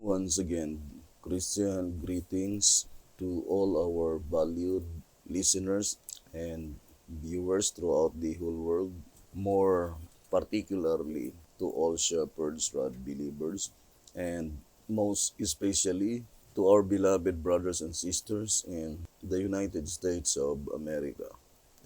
Once again, Christian greetings to all our valued listeners and viewers throughout the whole world, more particularly to all Shepherd's Rod believers, and most especially to our beloved brothers and sisters in the United States of America.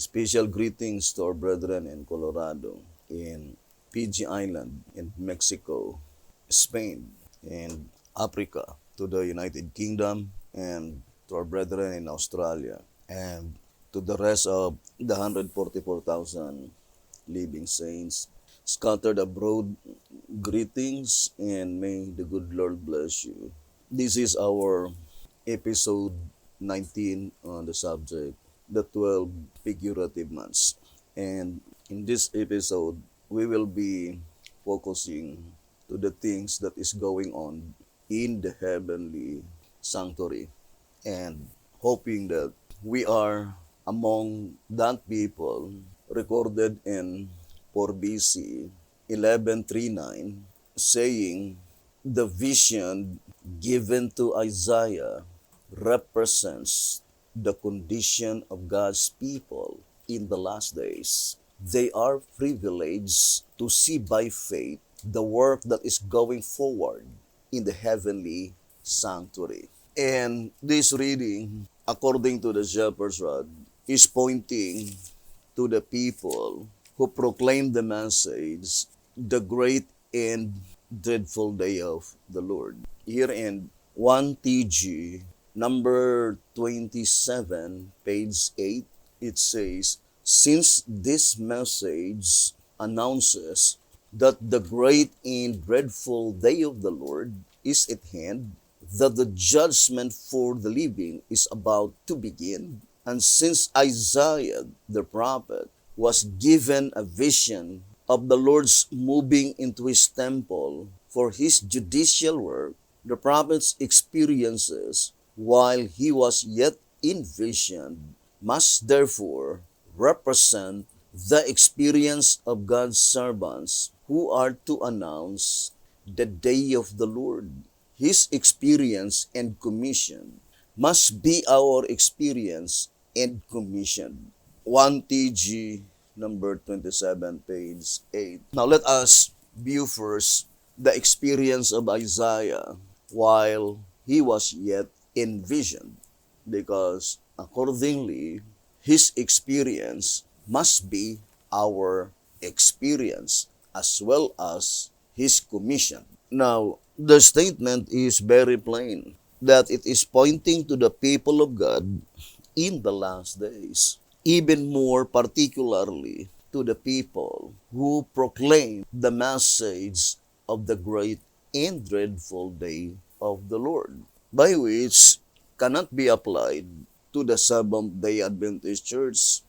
Special greetings to our brethren in Colorado, in Fiji Island, in Mexico, Spain, and Africa, to the United Kingdom, and to our brethren in Australia, and to the rest of the 144,000 living saints scattered abroad. Greetings, and may the good Lord bless you. This is our episode 19 on the subject, the 12 figurative months. And in this episode, we will be focusing to the things that is going on in the heavenly sanctuary, and hoping that we are among that people recorded in 4 BC 1139, saying the vision given to Isaiah represents the condition of God's people in the last days. They are privileged to see by faith the work that is going forward in the heavenly sanctuary. And this reading, according to the Shepherd's Rod, is pointing to the people who proclaim the message, the great and dreadful day of the Lord. Here in 1 TG, number 27, page 8, it says, since this message announces that the great and dreadful day of the Lord is at hand, that the judgment for the living is about to begin, and since Isaiah the prophet was given a vision of the Lord's moving into his temple for his judicial work, the prophet's experiences while he was yet in vision must therefore represent the experience of God's servants who are to announce the day of the Lord. His experience and commission must be our experience and commission. 1 TG number 27, page 8. Now let us view first the experience of Isaiah while he was yet envisioned, because accordingly, his experience must be our experience as well as his commission. Now, the statement is very plain that it is pointing to the people of God in the last days, even more particularly to the people who proclaim the message of the great and dreadful day of the Lord, by which cannot be applied to the Seventh-day Adventist Church,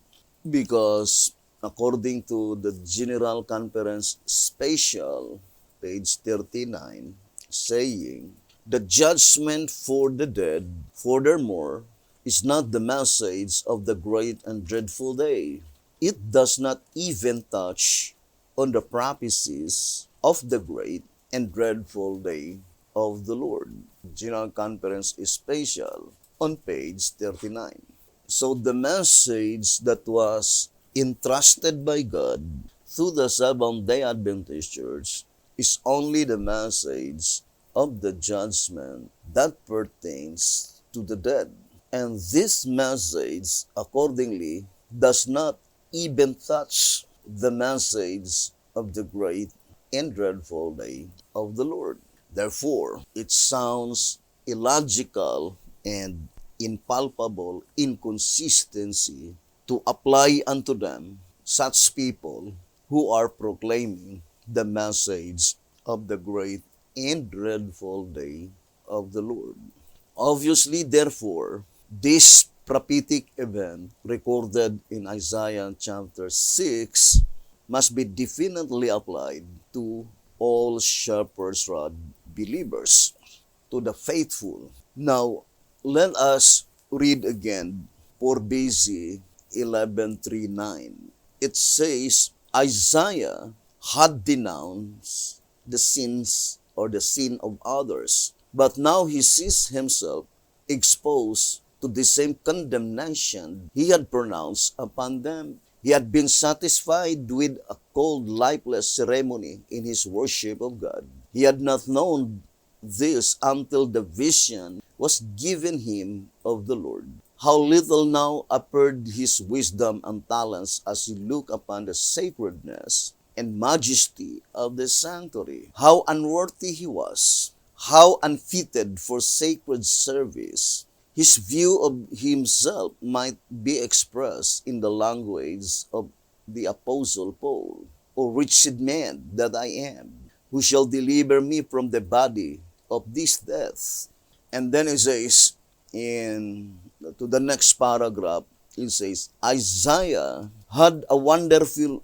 because according to the General Conference Special, page 39, saying, the judgment for the dead, furthermore, is not the message of the great and dreadful day. It does not even touch on the prophecies of the great and dreadful day of the Lord. General Conference Special on page 39. So the message that was entrusted by God through the Seventh-day Adventist Church is only the message of the judgment that pertains to the dead. And this message, accordingly, does not even touch the message of the great and dreadful day of the Lord. Therefore, it sounds illogical and impalpable inconsistency to apply unto them such people who are proclaiming the message of the great and dreadful day of the Lord. Obviously, therefore, this prophetic event recorded in Isaiah chapter 6 must be definitely applied to all Shepherd's Rod believers, to the faithful. Now, let us read again 4 BC 11:39. It says, Isaiah had denounced the sins or the sin of others But now he sees himself exposed to the same condemnation he had pronounced upon them. He had been satisfied with a cold, lifeless ceremony in his worship of God. He had not known this until the vision was given him of the Lord. How little now appeared his wisdom and talents as he looked upon the sacredness and majesty of the sanctuary. How unworthy he was, how unfitted for sacred service. His view of himself might be expressed in the language of the Apostle Paul. O wretched man that I am, who shall deliver me from the body of this death? And then it says, to the next paragraph, it says, Isaiah had a wonderful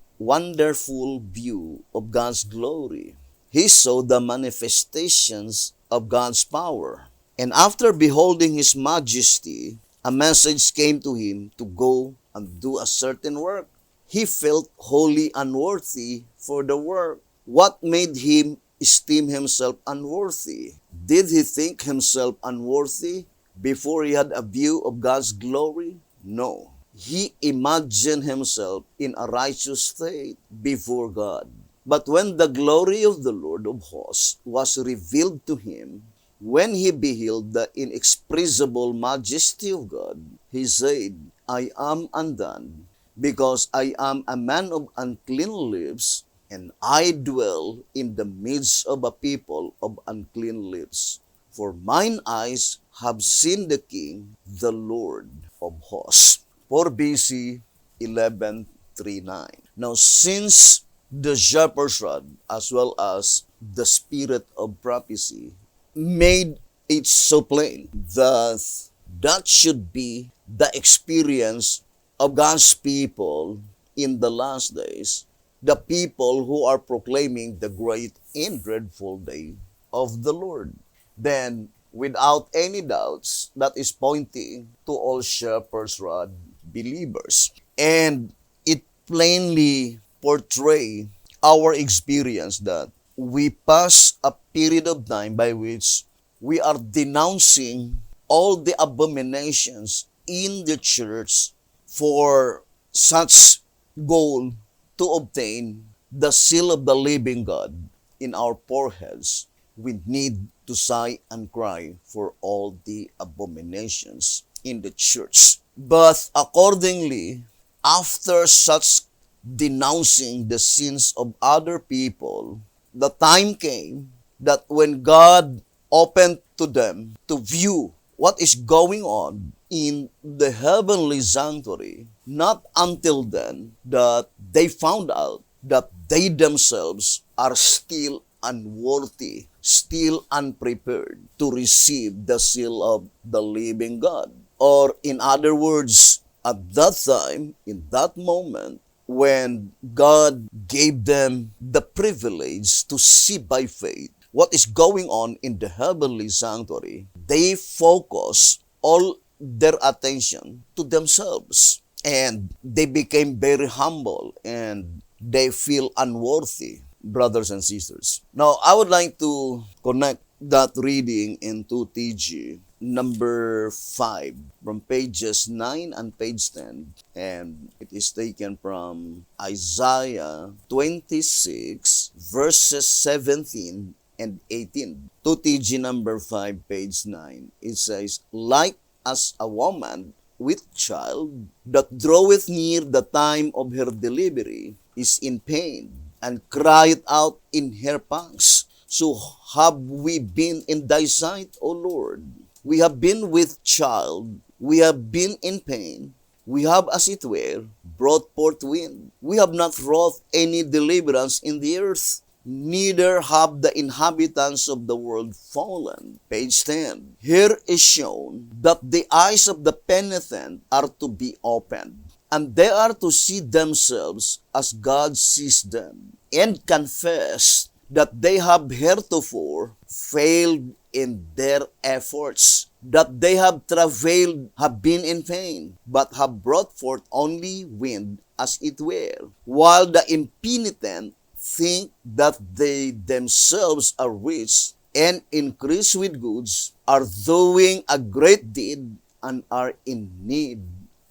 view of God's glory. He saw the manifestations of God's power. And after beholding his majesty, a message came to him to go and do a certain work. He felt wholly unworthy for the work. What made him esteem himself unworthy? Did he think himself unworthy before he had a view of God's glory? No. He imagined himself in a righteous state before God. But when the glory of the Lord of hosts was revealed to him, when he beheld the inexpressible majesty of God, he said, I am undone, because I am a man of unclean lips, and I dwell in the midst of a people of unclean lips. For mine eyes have seen the King, the Lord of hosts. 4 BC 11:39. Now since the shepherd's rod as well as the spirit of prophecy made it so plain that should be the experience of God's people in the last days, the people who are proclaiming the great and dreadful day of the Lord. Then, without any doubts, that is pointing to all shepherd's rod believers. And it plainly portrays our experience that we pass a period of time by which we are denouncing all the abominations in the church for such goal to obtain the seal of the living God in our foreheads. We need to sigh and cry for all the abominations in the church. But accordingly, after such denouncing the sins of other people, the time came that when God opened to them to view what is going on in the heavenly sanctuary, not until then that they found out that they themselves are still unworthy, still unprepared to receive the seal of the living God. Or in other words, at that time, in that moment, when God gave them the privilege to see by faith what is going on in the heavenly sanctuary, they focus all their attention to themselves. And they became very humble and they feel unworthy, brothers and sisters. Now, I would like to connect that reading into TG number 5 from pages 9 and page 10, and it is taken from Isaiah 26 verses 17 and 18 to TG number 5 page 9. It says, like as a woman with child that draweth near the time of her delivery is in pain and crieth out in her pangs, so have we been in thy sight, O Lord. We have been with child, we have been in pain, we have as it were brought forth wind. We have not wrought any deliverance in the earth, neither have the inhabitants of the world fallen. Page 10. Here is shown that the eyes of the penitent are to be opened, and they are to see themselves as God sees them, and confess that they have heretofore failed in their efforts, that they have travailed, have been in pain, but have brought forth only wind as it were, while the impenitent think that they themselves are rich and increase with goods, are doing a great deed and are in need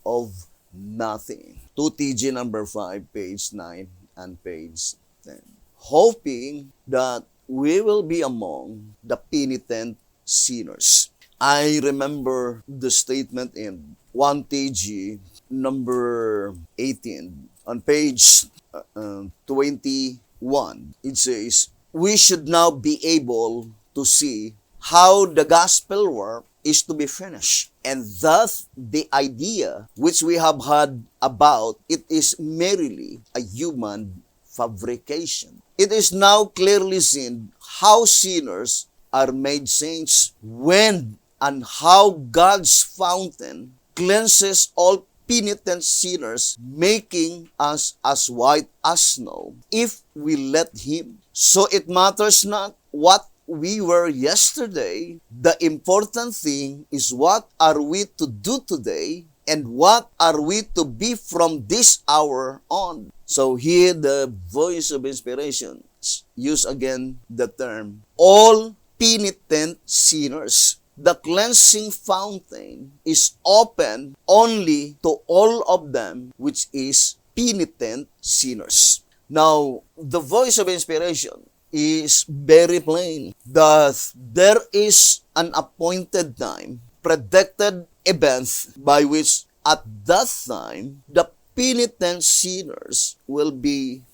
of nothing. 2TG number 5, page 9 and page 10. Hoping that we will be among the penitent sinners. I remember the statement in 1TG number 18 on page 21. It says, we should now be able to see how the gospel work is to be finished. And thus, the idea which we have had about it is merely a human fabrication. It is now clearly seen how sinners are made saints when and how God's fountain cleanses all penitent sinners, making us as white as snow if we let Him. So it matters not what we were yesterday. The important thing is what are we to do today and what are we to be from this hour on. So here the voice of inspiration use again the term all penitent sinners. The cleansing fountain is open only to all of them which is penitent sinners. Now, the voice of inspiration is very plain that there is an appointed time, predicted event by which at that time the penitent sinners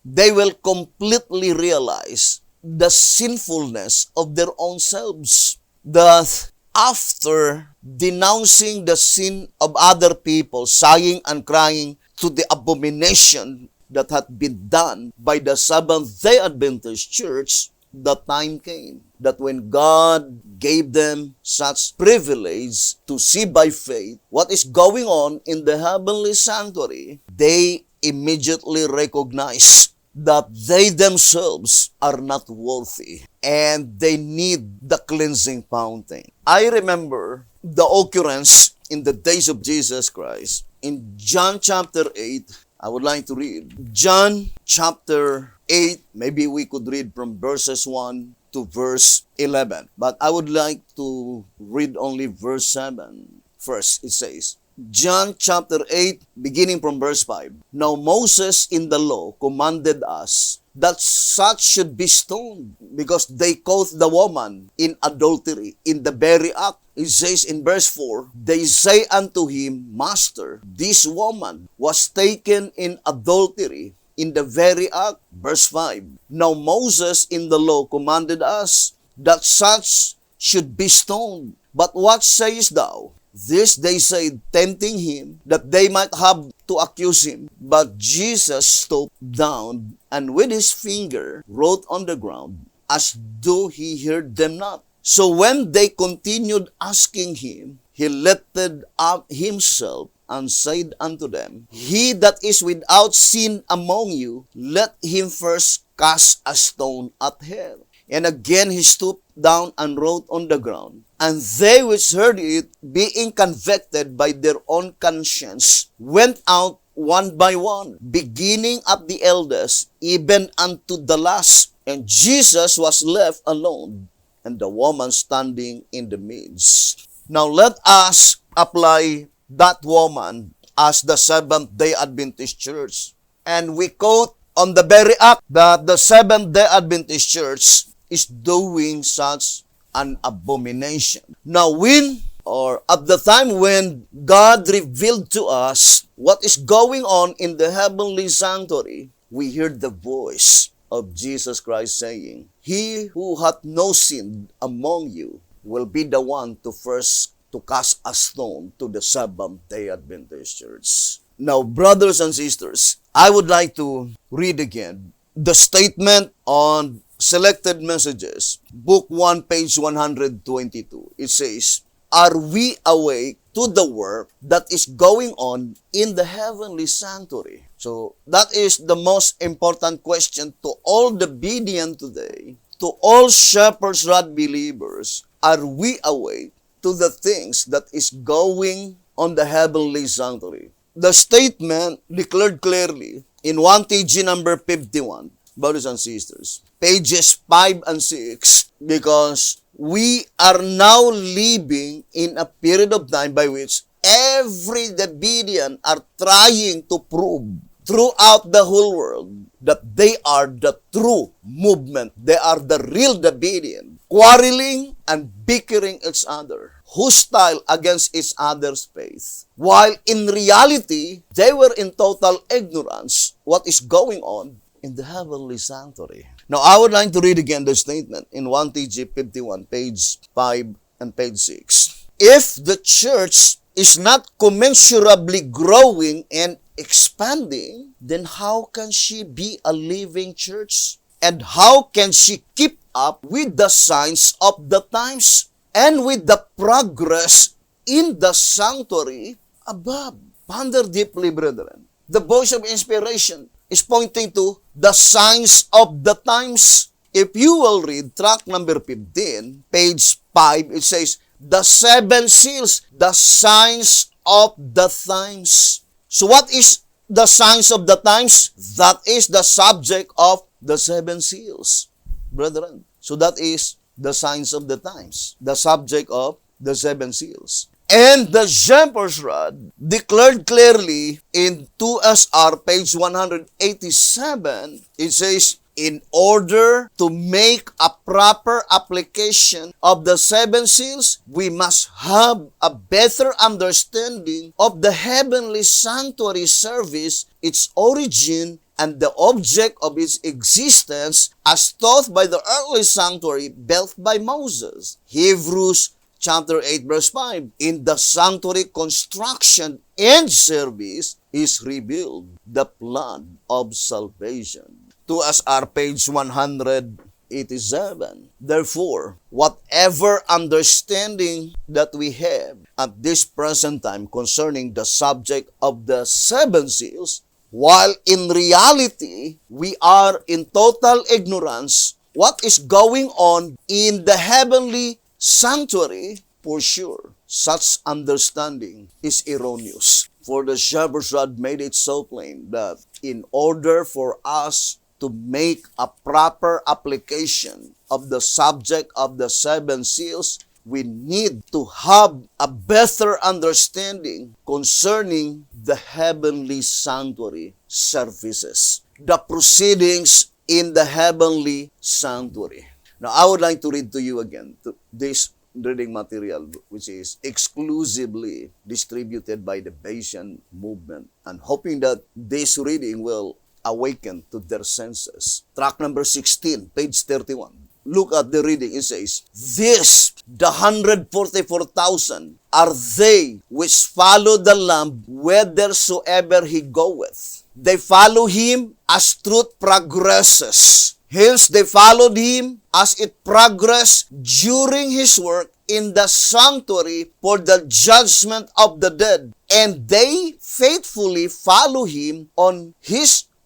they will completely realize the sinfulness of their own selves. That after denouncing the sin of other people, sighing and crying to the abomination that had been done by the Seventh-day Adventist Church, the time came that when God gave them such privilege to see by faith what is going on in the heavenly sanctuary, they immediately recognized that they themselves are not worthy and they need the cleansing fountain. I remember the occurrence in the days of Jesus Christ. In John chapter 8, I would like to read John chapter 8. Maybe we could read from verses 1 to verse 11. But I would like to read only verse 7 first. It says, John chapter 8, beginning from verse 5. Now Moses in the law commanded us that such should be stoned because they caught the woman in adultery in the very act. It says in verse 4, they say unto him, Master, this woman was taken in adultery in the very act. Verse 5, now Moses in the law commanded us that such should be stoned. But what sayest thou? This they said, tempting him, that they might have to accuse him. But Jesus stooped down, and with his finger wrote on the ground, as though he heard them not. So when they continued asking him, he lifted up himself, and said unto them, He that is without sin among you, let him first cast a stone at her. And again he stooped down and wrote on the ground. And they which heard it, being convicted by their own conscience, went out one by one, beginning at the eldest, even unto the last. And Jesus was left alone, and the woman standing in the midst. Now let us apply that woman as the Seventh-day Adventist Church. And we quote on the very act that the Seventh-day Adventist Church is doing such an abomination. Now at the time when God revealed to us what is going on in the heavenly sanctuary, we heard the voice of Jesus Christ saying, He who hath no sin among you will be the one to first to cast a stone to the Seventh-day Adventist Church. Now, brothers and sisters, I would like to read again the statement on Selected Messages, Book 1, page 122. It says, Are we awake to the work that is going on in the heavenly sanctuary? So, that is the most important question to all the Bedean today, to all Shepherd's Rod believers. Are we awake to the things that is going on the heavenly sanctuary? The statement declared clearly in 1TG number 51, brothers and sisters, pages 5 and 6, because we are now living in a period of time by which every Davidian are trying to prove throughout the whole world that they are the true movement. They are the real Davidian, quarreling and bickering each other, hostile against each other's faith. While in reality, they were in total ignorance what is going on in the heavenly sanctuary. Now, I would like to read again the statement in 1 TG 51, page 5 and page 6. If the church is not commensurably growing and expanding, then how can she be a living church? And how can she keep up with the signs of the times and with the progress in the sanctuary above? Ponder deeply, brethren. The voice of inspiration is pointing to the signs of the times. If you will read tract number 15, page 5, it says, the 7 seals, the signs of the times. So what is the signs of the times? That is the subject of the 7 seals, brethren. So that is the signs of the times, the subject of the 7 seals. And the shepherd's rod declared clearly in 2SR page 187, it says, in order to make a proper application of the 7 seals, we must have a better understanding of the heavenly sanctuary service, its origin, and the object of its existence as taught by the earthly sanctuary built by Moses. Hebrews chapter 8 verse 5, in the sanctuary construction and service is revealed the plan of salvation. 2SR page 187. Therefore, whatever understanding that we have at this present time concerning the subject of the 7 seals, while in reality we are in total ignorance what is going on in the heavenly sanctuary, for sure, such understanding is erroneous. For the shepherd's rod made it so plain that in order for us to make a proper application of the subject of the 7 seals, we need to have a better understanding concerning the heavenly sanctuary services, the proceedings in the heavenly sanctuary. Now, I would like to read to you again this reading material, which is exclusively distributed by the Bayesian movement, and hoping that this reading will awaken to their senses. Tract number 16, page 31. Look at the reading. It says, this, the 144,000, are they which follow the Lamb whithersoever he goeth. They follow him as truth progresses. Hence, they followed him as it progressed during his work in the sanctuary for the judgment of the dead. And they faithfully follow him on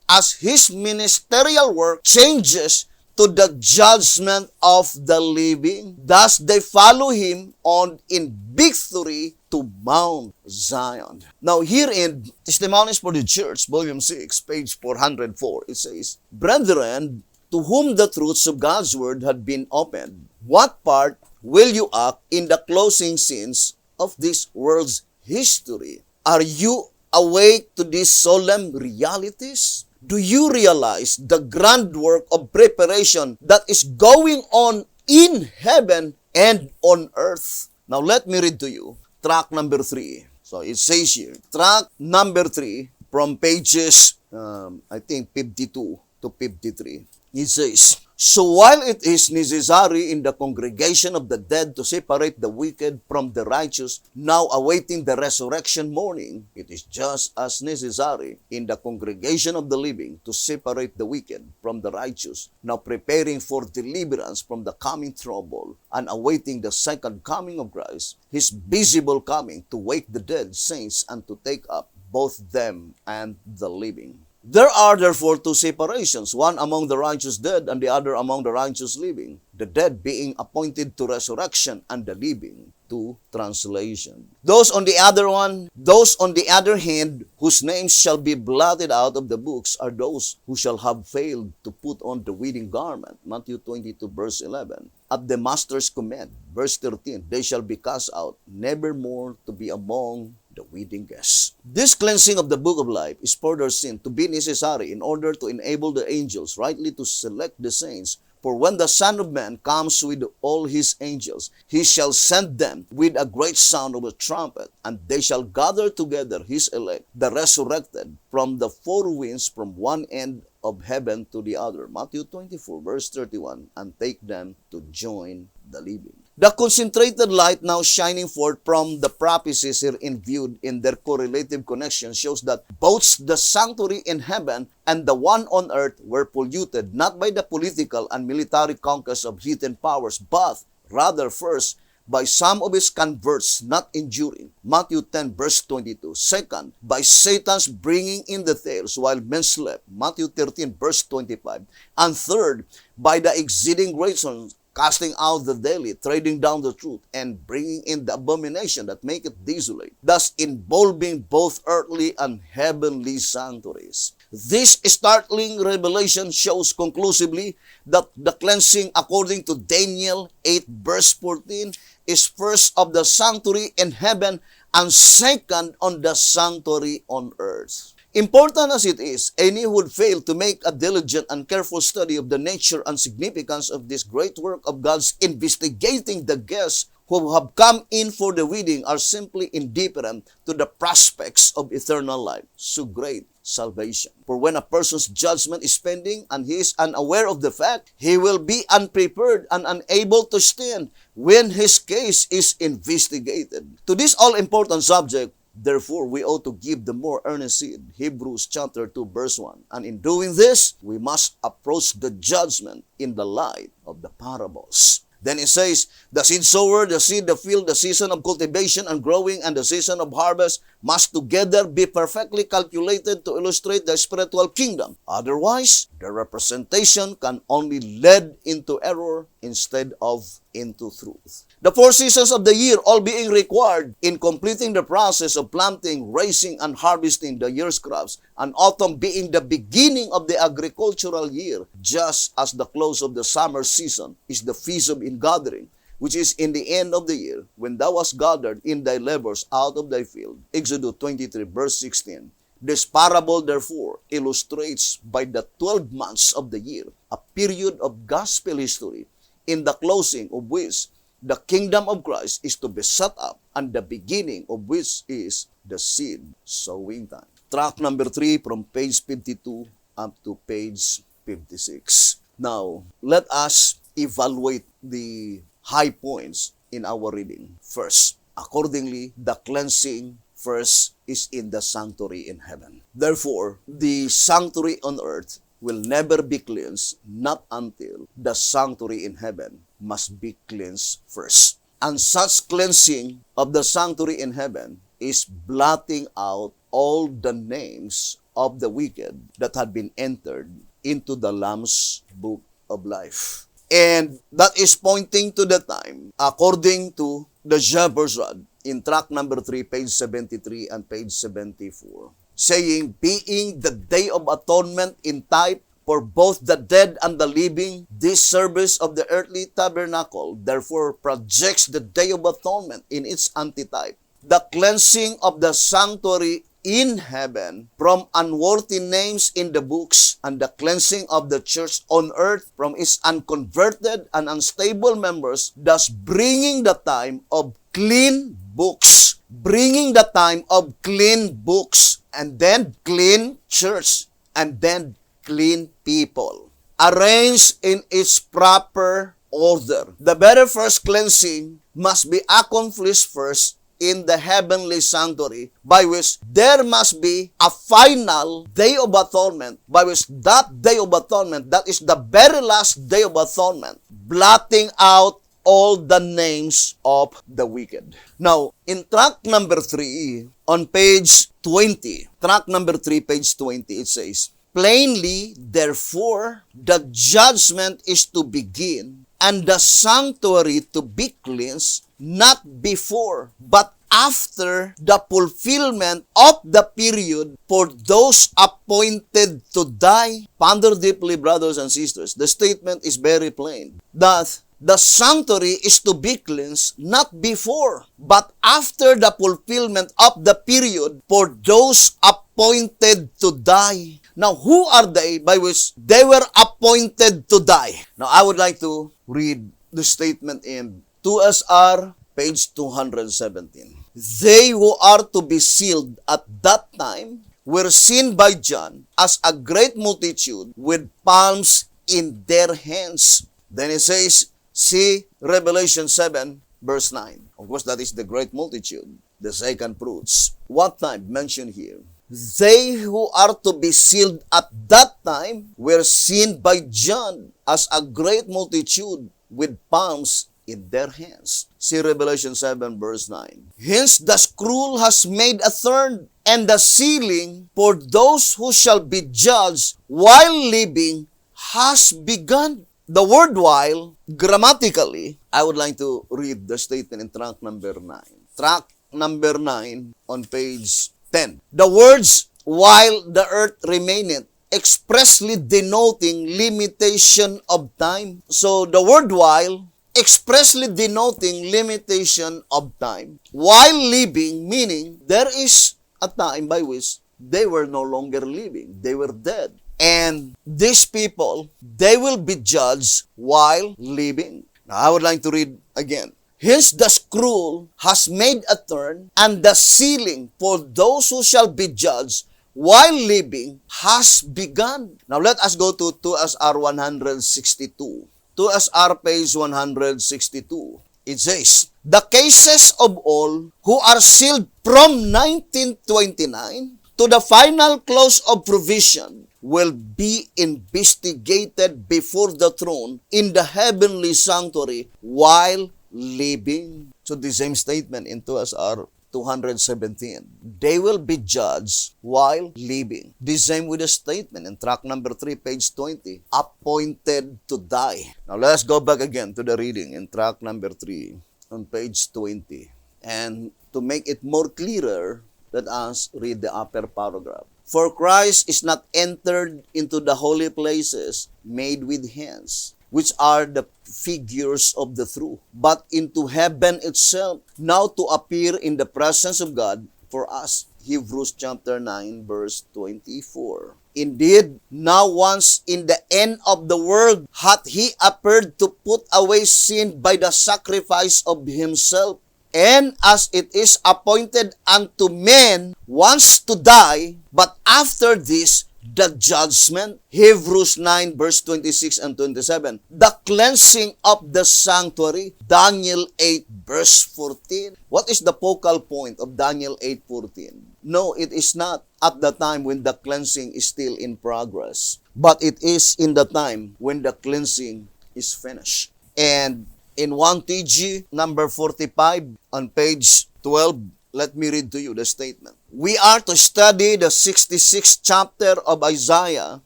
as his ministerial work changes to the judgment of the living. Thus, they follow him on in victory to Mount Zion. Now, here in Testimonies for the Church, volume 6, page 404, it says, brethren, to whom the truths of God's word had been opened, what part will you act in the closing scenes of this world's history? Are you awake to these solemn realities? Do you realize the grand work of preparation that is going on in heaven and on earth? Now, let me read to you tract number 3. So, it says here, tract number 3 from pages, 52 to 53. It says, so while it is necessary in the congregation of the dead to separate the wicked from the righteous, now awaiting the resurrection morning, it is just as necessary in the congregation of the living to separate the wicked from the righteous, now preparing for deliverance from the coming trouble and awaiting the second coming of Christ, his visible coming to wake the dead saints and to take up both them and the living. There are therefore two separations, one among the righteous dead and the other among the righteous living, the dead being appointed to resurrection and the living to translation. Those on the other hand, whose names shall be blotted out of the books are those who shall have failed to put on the wedding garment, Matthew 22 verse 11. At the master's command, verse 13, they shall be cast out, never more to be among the wedding guests. This cleansing of the book of life is further seen to be necessary in order to enable the angels rightly to select the saints. For when the Son of Man comes with all his angels, he shall send them with a great sound of a trumpet, and they shall gather together his elect, the resurrected, from the four winds, from one end of heaven to the other, Matthew 24 verse 31, and take them to join the living. The concentrated light now shining forth from the prophecies herein viewed in their correlative connection shows that both the sanctuary in heaven and the one on earth were polluted not by the political and military conquest of heathen powers, but rather first by some of his converts not enduring, Matthew 10 verse 22. Second, by Satan's bringing in the tails while men slept, Matthew 13 verse 25. And third, by the exceeding great sons casting out the daily, trading down the truth, and bringing in the abomination that maketh desolate, thus involving both earthly and heavenly sanctuaries. This startling revelation shows conclusively that the cleansing according to Daniel 8 verse 14 is first of the sanctuary in heaven and second on the sanctuary on earth. Important as it is, any who would fail to make a diligent and careful study of the nature and significance of this great work of God's investigating the guests who have come in for the wedding are simply indifferent to the prospects of eternal life, so great salvation. For when a person's judgment is pending and he is unaware of the fact, he will be unprepared and unable to stand when his case is investigated. To this all-important subject, therefore, we ought to give the more earnest heed, Hebrews chapter 2 verse 1. And in doing this, we must approach the judgment in the light of the parables. Then it says, the seed sower, the seed, the field, the season of cultivation and growing, and the season of harvest must together be perfectly calculated to illustrate the spiritual kingdom. Otherwise, the representation can only lead into error instead of into truth. The 4 seasons of the year all being required in completing the process of planting, raising, and harvesting the year's crops, and autumn being the beginning of the agricultural year, just as the close of the summer season is the feast of ingathering, which is in the end of the year, when thou hast gathered in thy labors out of thy field. Exodus 23 verse 16. This parable, therefore, illustrates by the 12 months of the year a period of gospel history, in the closing of which the kingdom of Christ is to be set up, and the beginning of which is the seed sowing time. Track number 3 from page 52 up to page 56. Now, let us evaluate the high points in our reading. First, accordingly, the cleansing first is in the sanctuary in heaven. Therefore, the sanctuary on earth will never be cleansed, not until the sanctuary in heaven must be cleansed first. And such cleansing of the sanctuary in heaven is blotting out all the names of the wicked that had been entered into the Lamb's book of life. And that is pointing to the time, according to the Shepherd's Rod, in track number 3, page 73 and page 74. Saying, being the day of atonement in type for both the dead and the living, this service of the earthly tabernacle therefore projects the day of atonement in its antitype. The cleansing of the sanctuary in heaven from unworthy names in the books, and the cleansing of the church on earth from its unconverted and unstable members, thus bringing the time of clean books. Bringing the time of clean books, and then clean church, and then clean people, arranged in its proper order. The very first cleansing must be accomplished first in the heavenly sanctuary, by which there must be a final day of atonement, by which that day of atonement, that is the very last day of atonement, blotting out all the names of the wicked. Now, in track number 3, on page 20, track number 3, page 20, it says, plainly, therefore, the judgment is to begin, and the sanctuary to be cleansed, not before, but after the fulfillment of the period for those appointed to die. Ponder deeply, brothers and sisters. The statement is very plain, that the sanctuary is to be cleansed not before, but after the fulfillment of the period for those appointed to die. Now, who are they by which they were appointed to die? Now, I would like to read the statement in 2SR, page 217. They who are to be sealed at that time were seen by John as a great multitude with palms in their hands. Then it says, see Revelation 7, verse 9. Of course, that is the great multitude, the second fruits. What time mentioned here? They who are to be sealed at that time were seen by John as a great multitude with palms in their hands. See Revelation 7, verse 9. Hence the scroll has made a third, and the sealing for those who shall be judged while living has begun. The word while, grammatically, I would like to read the statement in track number 9. Track number 9 on page 10. The words, while the earth remaineth, expressly denoting limitation of time. So the word while, expressly denoting limitation of time. While living, meaning there is a time by which they were no longer living. They were dead. And these people, they will be judged while living. Now, I would like to read again. Hence the scroll has made a turn, and the sealing for those who shall be judged while living has begun. Now, let us go to 2SR 162. 2SR page 162. It says, the cases of all who are sealed from 1929 to the final close of provision will be investigated before the throne in the heavenly sanctuary while living. So the same statement in 2SR 217. They will be judged while living. The same with the statement in track number 3, page 20. Appointed to die. Now let's go back again to the reading in track number 3 on page 20. And to make it more clearer, let us read the upper paragraph. For Christ is not entered into the holy places made with hands, which are the figures of the true, but into heaven itself, now to appear in the presence of God for us. Hebrews chapter 9, verse 24. Indeed, now once in the end of the world hath he appeared to put away sin by the sacrifice of himself. And as it is appointed unto men once to die, but after this, the judgment. Hebrews 9 verse 26 and 27. The cleansing of the sanctuary. Daniel 8 verse 14. What is the focal point of Daniel 8:14? No, it is not at the time when the cleansing is still in progress, but it is in the time when the cleansing is finished. And in 1 TG number 45 on page 12, let me read to you the statement. We are to study the 66th chapter of Isaiah.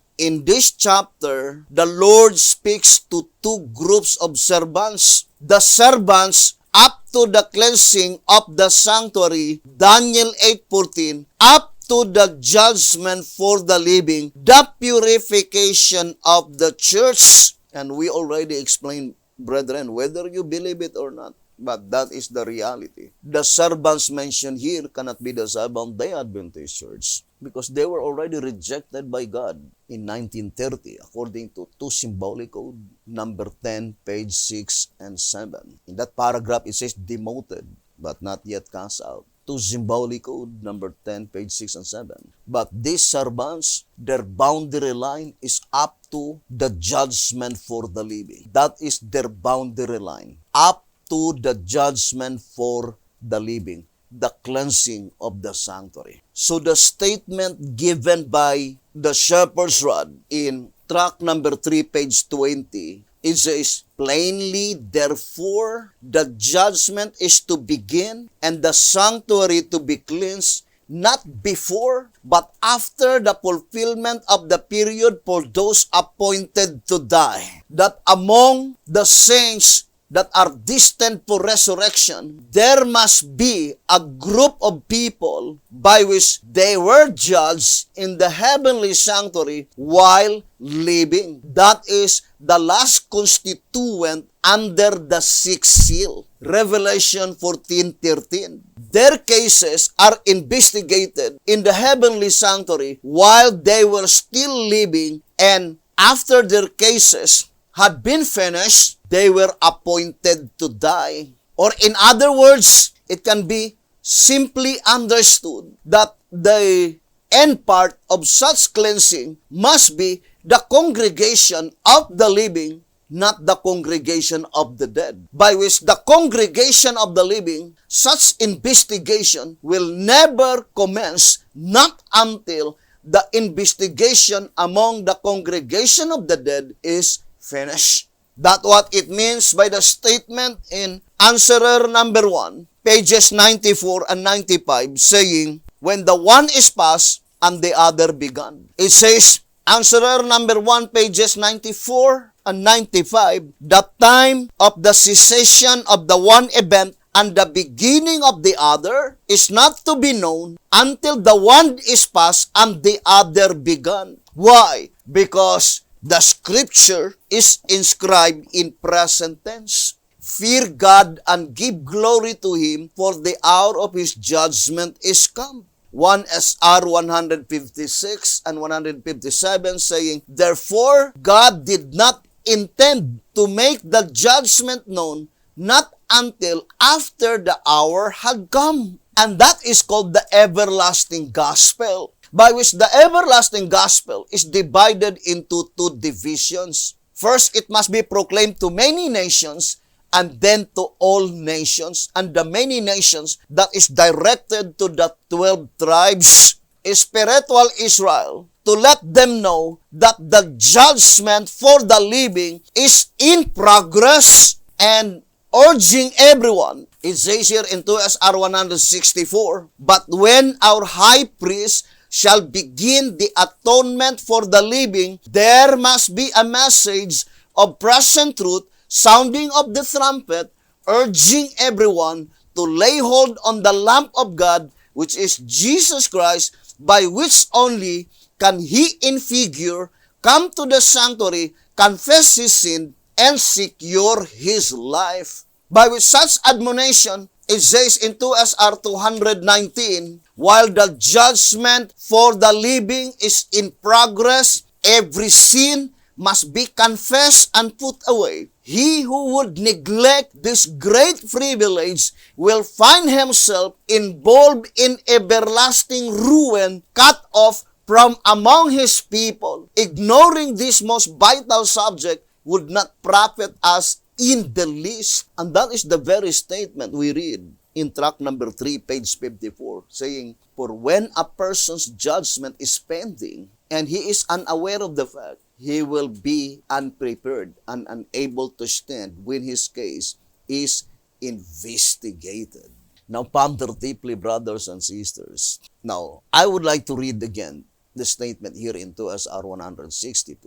In this chapter, the Lord speaks to two groups of servants. The servants up to the cleansing of the sanctuary, Daniel 8:14, up to the judgment for the living, the purification of the church. And we already explained, brethren, whether you believe it or not, but that is the reality. The servants mentioned here cannot be the Seventh-day Adventist Church because they were already rejected by God in 1930 according to 2 Symbolic Code, number 10, page 6 and 7. In that paragraph, it says demoted but not yet cast out. 2 Symbolic Code, number 10, page 6 and 7. But these servants, their boundary line is up to the judgment for the living. That is their boundary line. Up to the judgment for the living, the cleansing of the sanctuary. So the statement given by the shepherd's rod in track number 3, page 20, It says, plainly, therefore, the judgment is to begin and the sanctuary to be cleansed, not before, but after the fulfillment of the period for those appointed to die. That among the saints that are destined for resurrection, there must be a group of people by which they were judged in the heavenly sanctuary while living. That is the last constituent under the sixth seal. Revelation 14:13. Their cases are investigated in the heavenly sanctuary while they were still living, and after their cases had been finished, they were appointed to die. Or in other words, it can be simply understood that the end part of such cleansing must be the congregation of the living, not the congregation of the dead. By which the congregation of the living, such investigation will never commence, not until the investigation among the congregation of the dead is finished. That's what it means by the statement in answerer number 1, pages 94 and 95, saying, when the one is past and the other begun. It says, answerer number 1, pages 94 and 95, the time of the cessation of the one event and the beginning of the other is not to be known until the one is past and the other begun. Why? Because the scripture is inscribed in present tense. Fear God and give glory to Him, for the hour of His judgment is come. 1 SR 156 and 157 saying, therefore God did not intend to make the judgment known not until after the hour had come. And that is called the everlasting gospel, by which the everlasting gospel is divided into two divisions. First, it must be proclaimed to many nations, and then to all nations. And the many nations that is directed to the 12 tribes, spiritual Israel, to let them know that the judgment for the living is in progress, and urging everyone. It says here in 2 SR 164, but when our high priest shall begin the atonement for the living, there must be a message of present truth, sounding of the trumpet, urging everyone to lay hold on the Lamb of God, which is Jesus Christ, by which only can he in figure come to the sanctuary, confess his sin, and secure his life. By which such admonition, it says in 2 SR 219, while the judgment for the living is in progress, every sin must be confessed and put away. He who would neglect this great privilege will find himself involved in everlasting ruin, cut off from among his people. Ignoring this most vital subject would not profit us in the least. And that is the very statement we read in tract number 3, page 54, saying, for when a person's judgment is pending and he is unaware of the fact, he will be unprepared and unable to stand when his case is investigated. Now, ponder deeply, brothers and sisters. Now, I would like to read again the statement here in 2 SR 162.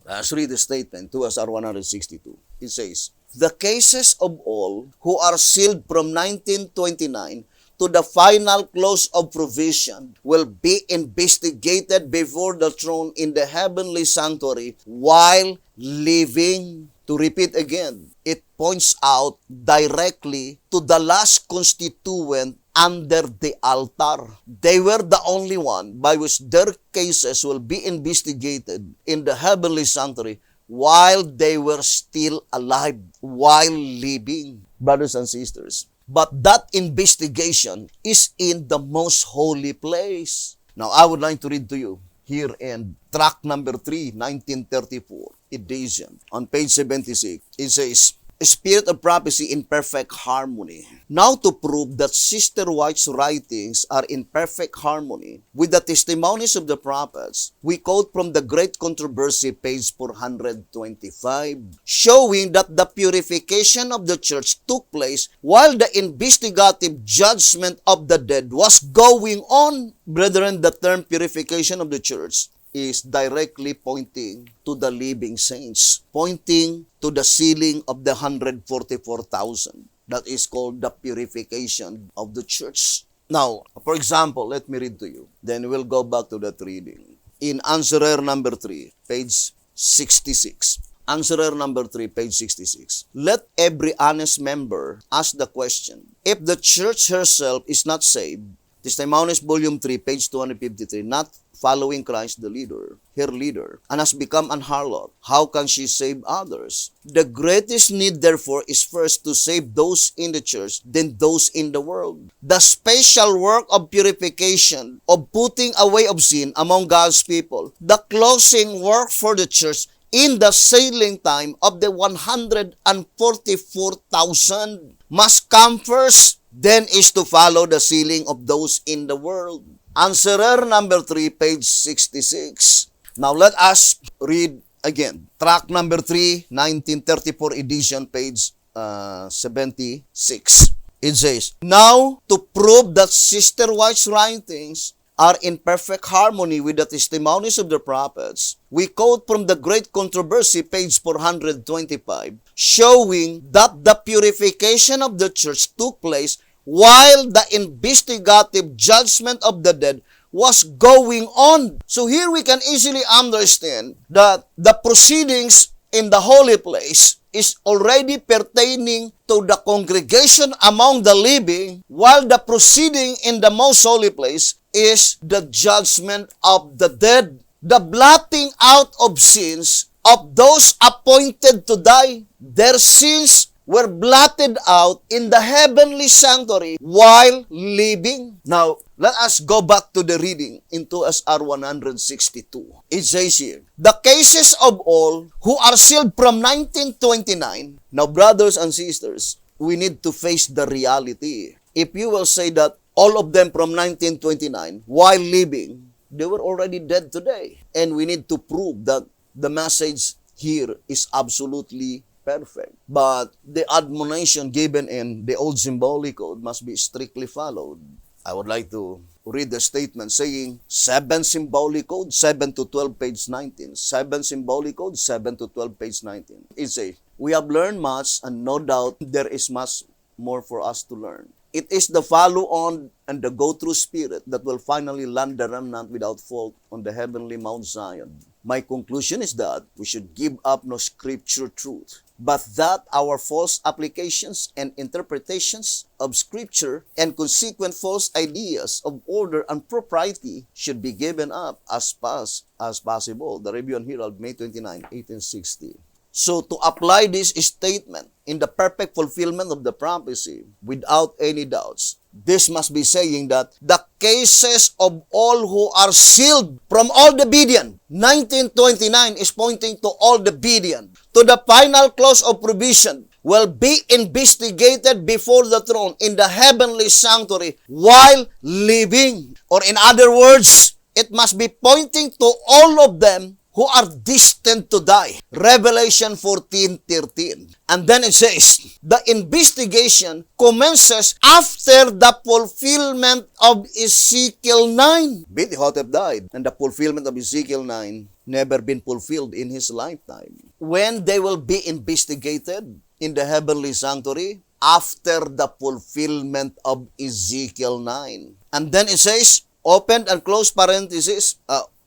Let's read the statement, 2 SR 162. It says, the cases of all who are sealed from 1929 to the final close of provision will be investigated before the throne in the heavenly sanctuary while living. To repeat again, it points out directly to the last constituent under the altar. They were the only one by which their cases will be investigated in the heavenly sanctuary while they were still alive, while living. Brothers and sisters, but that investigation is in the most holy place. Now, I would like to read to you here in tract number 3, 1934 edition, on page 76. It says, spirit of prophecy in perfect harmony. Now, to prove that Sister White's writings are in perfect harmony with the testimonies of the prophets, we quote from the Great Controversy, page 425, showing that the purification of the church took place while the investigative judgment of the dead was going on. Brethren, the term purification of the church is directly pointing to the living saints, pointing to the sealing of the 144,000. That is called the purification of the church. Now, for example, let me read to you. Then we'll go back to that reading. In Answerer number 3, page 66. Answerer number 3, page 66. Let every honest member ask the question, if the church herself is not saved, Testimonies, volume 3, page 253, not following Christ the leader, her leader, and has become an harlot, how can she save others? The greatest need, therefore, is first to save those in the church, then those in the world. The special work of purification, of putting away of sin among God's people, the closing work for the church in the sailing time of the 144,000 must come first, then is to follow the sealing of those in the world. Answerer number 3, page 66. Now let us read again. Tract number 3, 1934 edition, page 76. It says, now, to prove that Sister White's writings are in perfect harmony with the testimonies of the prophets, we quote from the Great Controversy, page 425, showing that the purification of the church took place while the investigative judgment of the dead was going on. So here we can easily understand that the proceedings in the holy place is already pertaining to the congregation among the living, while the proceeding in the most holy place is the judgment of the dead, the blotting out of sins of those appointed to die. Their sins were blotted out in the heavenly sanctuary while living. Now, let us go back to the reading into SR 162. It says here, the cases of all who are sealed from 1929. Now, brothers and sisters, we need to face the reality. If you will say that all of them from 1929, while living, they were already dead today. And we need to prove that the message here is absolutely perfect. But the admonition given in the old symbolic code must be strictly followed. I would like to read the statement saying, 7 symbolic code, 7 to 12, page 19. 7 symbolic code, 7 to 12, page 19. It says, we have learned much, and no doubt there is much more for us to learn. It is the follow-on and the go-through spirit that will finally land the remnant without fault on the heavenly Mount Zion. My conclusion is that we should give up no scripture truth, but that our false applications and interpretations of scripture and consequent false ideas of order and propriety should be given up as fast as possible. The Review and Herald, May 29, 1860. So to apply this statement in the perfect fulfillment of the prophecy without any doubts, this must be saying that the cases of all who are sealed from all the Bedean, 1929 is pointing to all the Bedean, to the final clause of provision, will be investigated before the throne in the heavenly sanctuary while living. Or in other words, it must be pointing to all of them who are destined to die. Revelation 14:13. And then it says, the investigation commences after the fulfillment of Ezekiel 9. Bidhotep died, and the fulfillment of Ezekiel 9 never been fulfilled in his lifetime. When they will be investigated in the heavenly sanctuary, after the fulfillment of Ezekiel 9. And then it says, open and close parenthesis,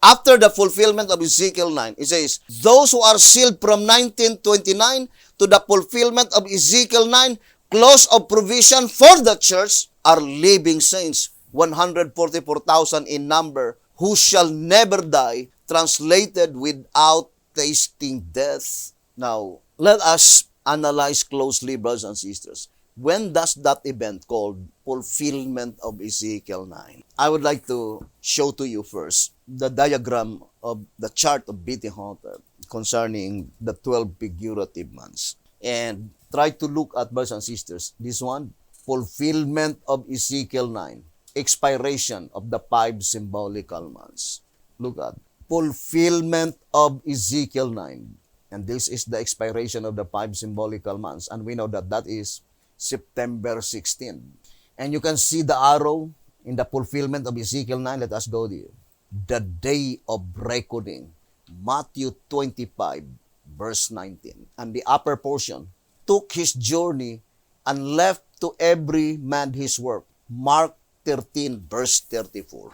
after the fulfillment of Ezekiel 9, it says, those who are sealed from 1929 to the fulfillment of Ezekiel 9, clause of provision for the church, are living saints, 144,000 in number, who shall never die, translated without tasting death. Now, let us analyze closely, brothers and sisters. When does that event called fulfillment of Ezekiel 9? I would like to show to you first the diagram of the chart of Bidhotep concerning the 12 figurative months. And try to look at, brothers and sisters, this one, fulfillment of Ezekiel 9, expiration of the 5 symbolical months. Look at, fulfillment of Ezekiel 9. And this is the expiration of the 5 symbolical months. And we know that that is September 16. And you can see the arrow in the fulfillment of Ezekiel 9. Let us go there. The day of reckoning. Matthew 25, verse 19. And the upper portion, took his journey and left to every man his work. Mark 13, verse 34.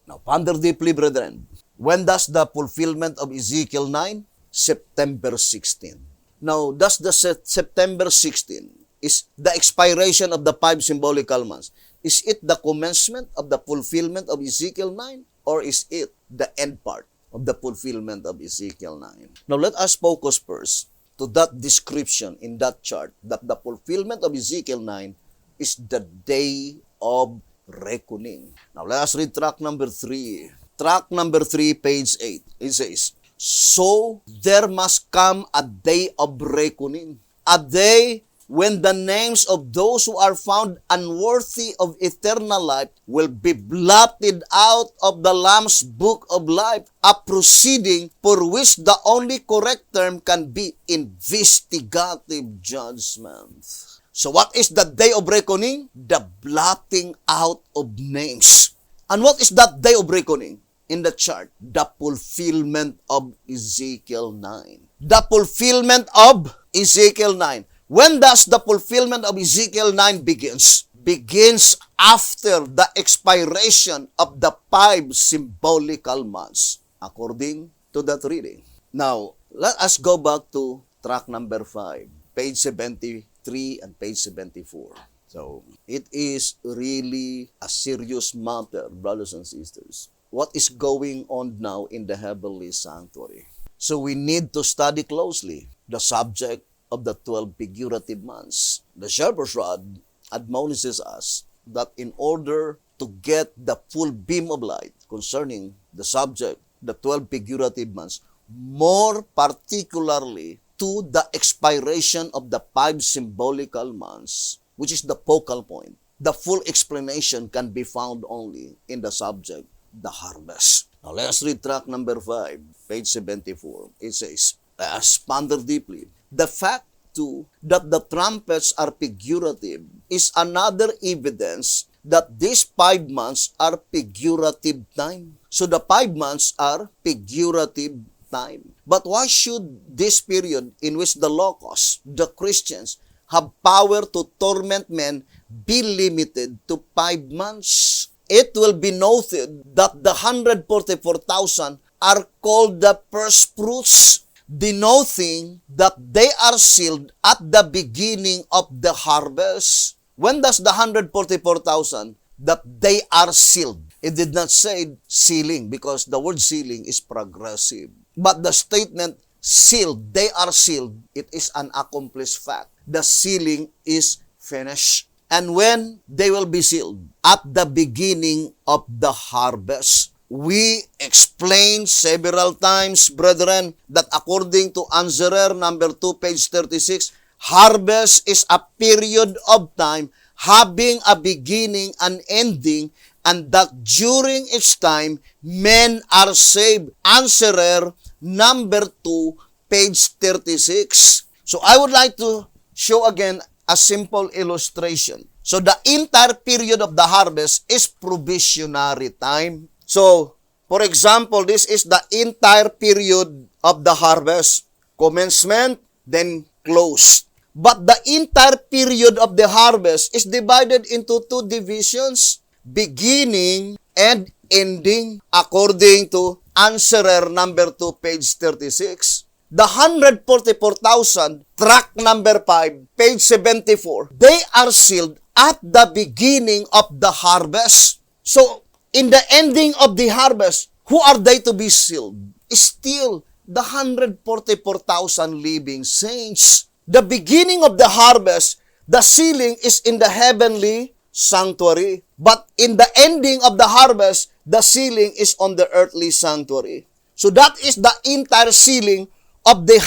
Now, ponder deeply, brethren. When does the fulfillment of Ezekiel 9? September 16. Now, does the September 16 is the expiration of the 5 symbolical months? Is it the commencement of the fulfillment of Ezekiel 9? Or is it the end part of the fulfillment of Ezekiel 9? Now, let us focus first to that description in that chart that the fulfillment of Ezekiel 9 is the day of reckoning. Now, let us read track number 3. Track number 3, page 8. It says, so there must come a day of reckoning, a day when the names of those who are found unworthy of eternal life will be blotted out of the Lamb's book of life, a proceeding for which the only correct term can be investigative judgment. So what is the day of reckoning? The blotting out of names. And what is that day of reckoning? In the chart, the fulfillment of Ezekiel 9. The fulfillment of Ezekiel 9. When does the fulfillment of Ezekiel 9 begins? Begins after the expiration of the 5 symbolical months, according to that reading. Now, let us go back to track number 5, page 73 and page 74. So, it is really a serious matter, brothers and sisters. What is going on now in the heavenly sanctuary? So, we need to study closely the subject of the 12 figurative months. The shepherd's rod admonishes us that in order to get the full beam of light concerning the subject, the 12 figurative months, more particularly to the expiration of the 5 symbolical months, which is the focal point, the full explanation can be found only in the subject, the harvest. Now let us read track number 5, page 74. It says, let us ponder deeply. The fact, too, that the trumpets are figurative is another evidence that these 5 months are figurative time. So the 5 months are figurative time. But why should this period in which the locusts, the Christians, have power to torment men be limited to 5 months? It will be noted that the 144,000 are called the first fruits, denoting that they are sealed at the beginning of the harvest. When does the 144,000 that they are sealed? It did not say sealing because the word sealing is progressive. But the statement sealed, they are sealed, it is an accomplished fact. The sealing is finished. And when they will be sealed? At the beginning of the harvest. We explained several times, brethren, that according to Answerer number 2, page 36, harvest is a period of time having a beginning and ending, and that during its time, men are saved. Answerer number 2, page 36. So I would like to show again a simple illustration. So the entire period of the harvest is provisionary time. So, for example, this is the entire period of the harvest. Commencement, then close. But the entire period of the harvest is divided into 2 divisions, beginning and ending, according to Answerer number 2, page 36. The 144,000, track number 5, page 74, they are sealed at the beginning of the harvest. So, in the ending of the harvest, who are they to be sealed? Still, the 144,000 living saints. The beginning of the harvest, the sealing is in the heavenly sanctuary. But in the ending of the harvest, the sealing is on the earthly sanctuary. So that is the entire sealing of the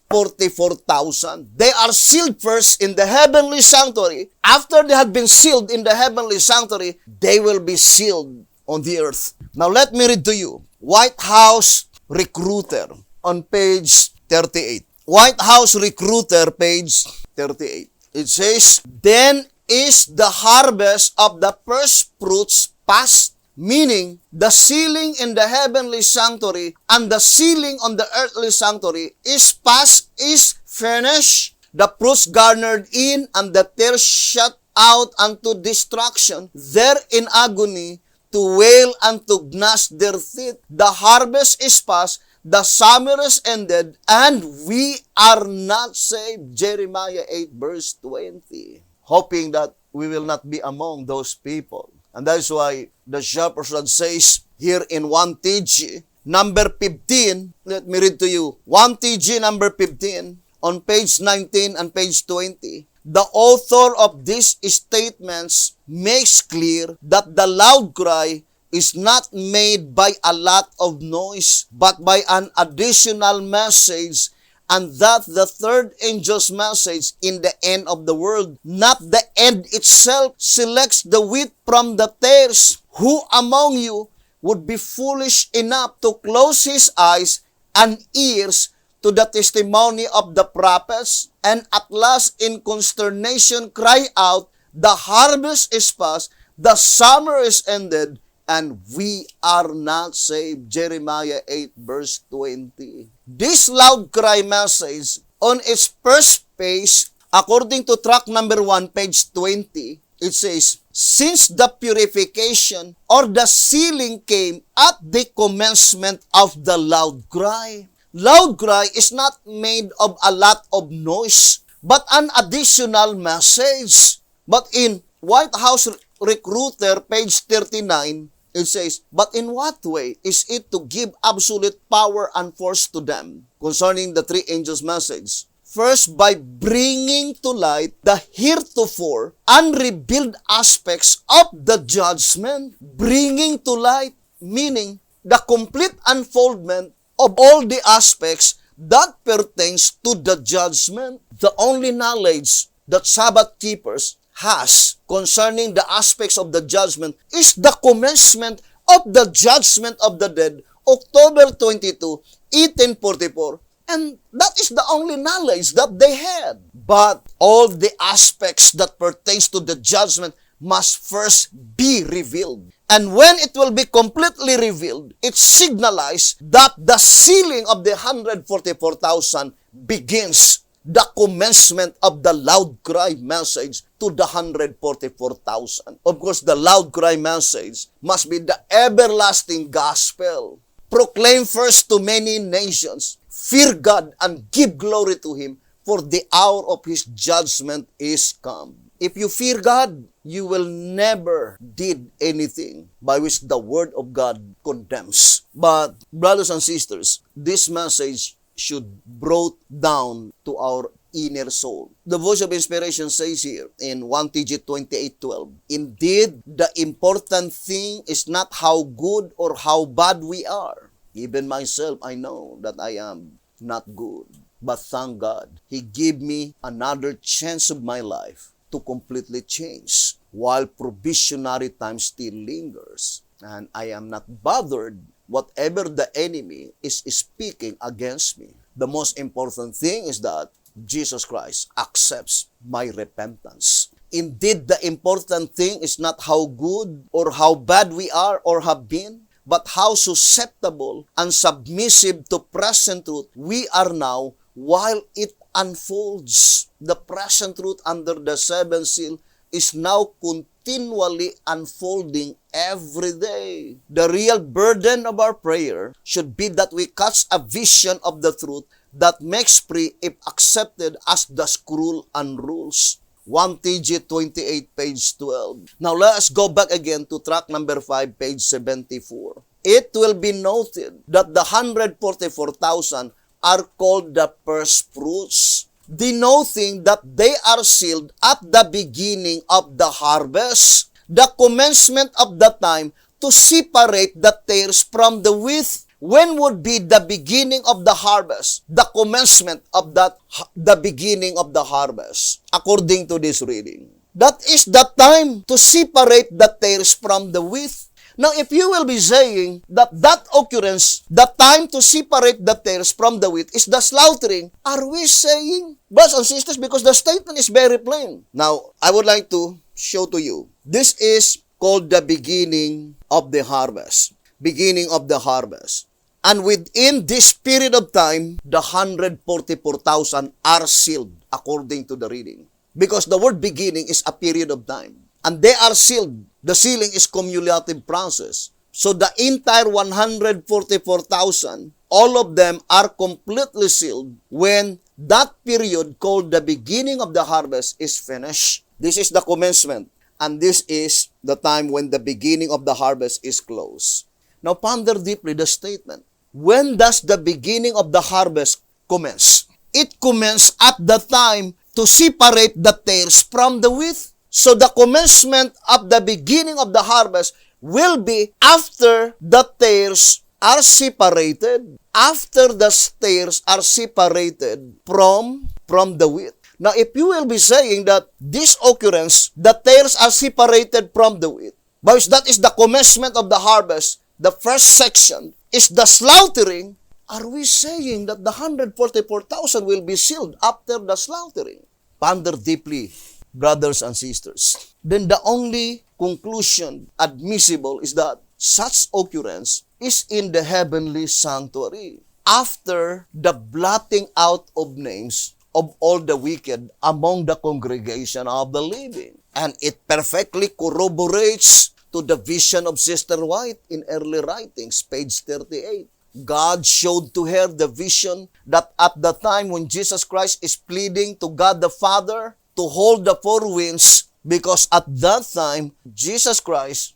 144,000. They are sealed first in the heavenly sanctuary. After they had been sealed in the heavenly sanctuary, they will be sealed on the earth. Now let me read to you. White House Recruiter on page 38. White House Recruiter, page 38. It says, "Then is the harvest of the first fruits past," meaning the sealing in the heavenly sanctuary and the sealing on the earthly sanctuary is past, is finished. The fruits garnered in and the tares shut out unto destruction, there in agony, to wail and to gnash their teeth. The harvest is past, the summer is ended, and we are not saved. Jeremiah 8 verse 20. Hoping that we will not be among those people. And that is why the shepherd says here in 1 TG, number 15, let me read to you. 1 TG number 15, on page 19 and page 20. The author of these statements makes clear that the loud cry is not made by a lot of noise, but by an additional message, and that the third angel's message in the end of the world, not the end itself, selects the wheat from the tares. Who among you would be foolish enough to close his eyes and ears to the testimony of the prophets, and at last in consternation cry out, "The harvest is past, the summer is ended, and we are not saved." Jeremiah 8 verse 20. This loud cry message on its first page, according to track number 1, page 20, it says, "Since the purification or the sealing came at the commencement of the loud cry." Loud cry is not made of a lot of noise, but an additional message. But in White House Recruiter, page 39, it says, "But in what way is it to give absolute power and force to them?" Concerning the three angels' message. First, by bringing to light the heretofore unrevealed aspects of the judgment. Bringing to light, meaning the complete unfoldment of all the aspects that pertains to the judgment. The only knowledge that Sabbath keepers has concerning the aspects of the judgment is the commencement of the judgment of the dead, October 22, 1844. And that is the only knowledge that they had. But all the aspects that pertains to the judgment must first be revealed. And when it will be completely revealed, it signalizes that the sealing of the 144,000 begins the commencement of the loud cry message to the 144,000. Of course, the loud cry message must be the everlasting gospel. Proclaim first to many nations, fear God and give glory to Him, for the hour of His judgment is come. If you fear God, you will never did anything by which the word of God condemns. But, brothers and sisters, this message should brought down to our inner soul. The Voice of Inspiration says here in 1 TG 28:12, "Indeed, the important thing is not how good or how bad we are. Even myself, I know that I am not good. But thank God, He gave me another chance of my life to completely change, while probationary time still lingers. And I am not bothered whatever the enemy is speaking against me. The most important thing is that Jesus Christ accepts my repentance. Indeed, the important thing is not how good or how bad we are or have been, but how susceptible and submissive to present truth we are now while it unfolds. The present truth under the seventh seal is now continually unfolding every day. The real burden of our prayer should be that we catch a vision of the truth that makes free if accepted as the scroll and rules. 1 TG 28, page 12. Now let us go back again to track number 5, page 74. It will be noted that the 144,000 are called the first fruits, denoting that they are sealed at the beginning of the harvest, the commencement of the time to separate the tares from the wheat. when would be the beginning of the harvest, the commencement of the beginning of the harvest, according to this reading? That is the time to separate the tares from the wheat. Now, if you will be saying that occurrence, the time to separate the tares from the wheat is the slaughtering, are we saying, brothers and sisters, because the statement is very plain. Now, I would like to show to you. This is called the beginning of the harvest. Beginning of the harvest. And within this period of time, the 144,000 are sealed, according to the reading. Because the word beginning is a period of time. And they are sealed. The sealing is cumulative process. So the entire 144,000, all of them are completely sealed when that period called the beginning of the harvest is finished. This is the commencement. And this is the time when the beginning of the harvest is closed. Now ponder deeply the statement. When does the beginning of the harvest commence? It commences at the time to separate the tares from the wheat. So the commencement of the beginning of the harvest will be after the tares are separated. After the tares are separated from the wheat. Now, if you will be saying that this occurrence, the tares are separated from the wheat, because that is the commencement of the harvest, the first section is the slaughtering, are we saying that the 144,000 will be sealed after the slaughtering? Ponder deeply, brothers and sisters. Then the only conclusion admissible is that such occurrence is in the heavenly sanctuary after the blotting out of names of all the wicked among the congregation of the living. And it perfectly corroborates to the vision of Sister White in early writings, page 38. God showed to her the vision that at the time when Jesus Christ is pleading to God the Father to hold the four winds, because at that time, Jesus Christ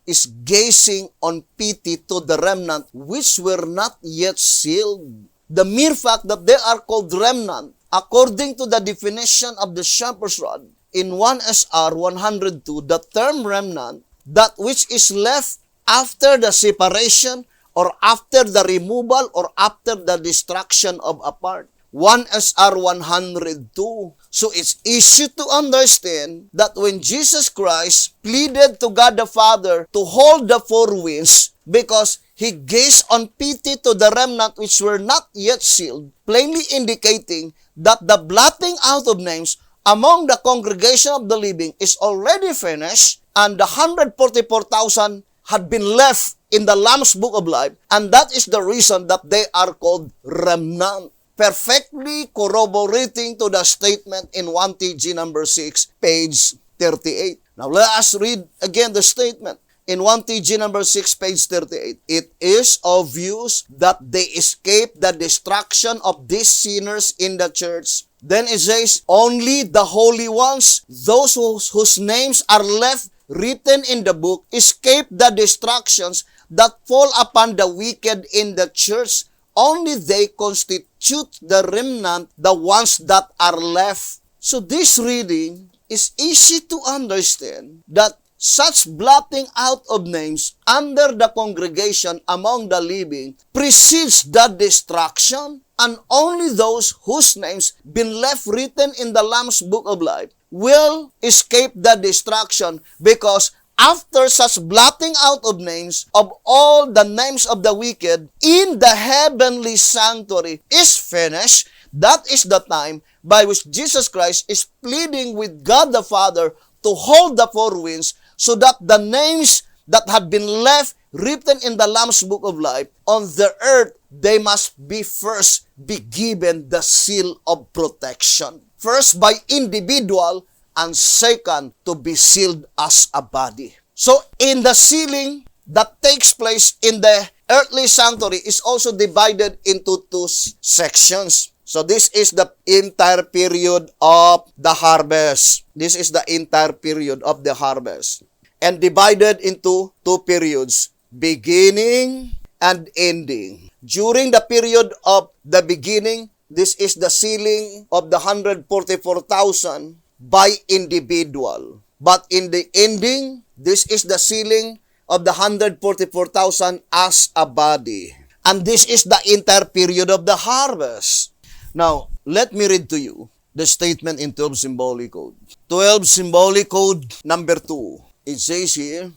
is gazing on pity to the remnant which were not yet sealed. The mere fact that they are called remnant, according to the definition of the shepherd's rod, in 1 SR 102, the term remnant, that which is left after the separation or after the removal or after the destruction of a part. 1 SR 102. So it's easy to understand that when Jesus Christ pleaded to God the Father to hold the four winds, because He gazed on pity to the remnant which were not yet sealed, plainly indicating that the blotting out of names among the congregation of the living is already finished, and the 144,000 had been left in the Lamb's Book of Life, and that is the reason that they are called remnant. Perfectly corroborating to the statement in 1 TG number 6, page 38. Now let us read again the statement. In 1 TG number 6, page 38, it is obvious that they escape the destruction of these sinners in the church. Then it says, only the holy ones, those whose names are left written in the book, escape the destructions that fall upon the wicked in the church. Only they constitute the remnant, the ones that are left. So this reading is easy to understand that such blotting out of names under the congregation among the living precedes the destruction, and only those whose names been left written in the Lamb's Book of Life will escape the destruction, because after such blotting out of names of all the names of the wicked in the heavenly sanctuary is finished, that is the time by which Jesus Christ is pleading with God the Father to hold the four winds, so that the names that have been left written in the Lamb's Book of Life on the earth, they must be first be given the seal of protection. First by individual, and second to be sealed as a body. So in the sealing that takes place in the earthly sanctuary is also divided into two sections. So this is the entire period of the harvest. This is the entire period of the harvest. And divided into two periods, beginning and ending. During the period of the beginning, this is the sealing of the 144,000 by individual. But in the ending, this is the sealing of the 144,000 as a body. And this is the entire period of the harvest. Now, let me read to you the statement in 12 Symbolic Code. 12 Symbolic Code number 2. It says here,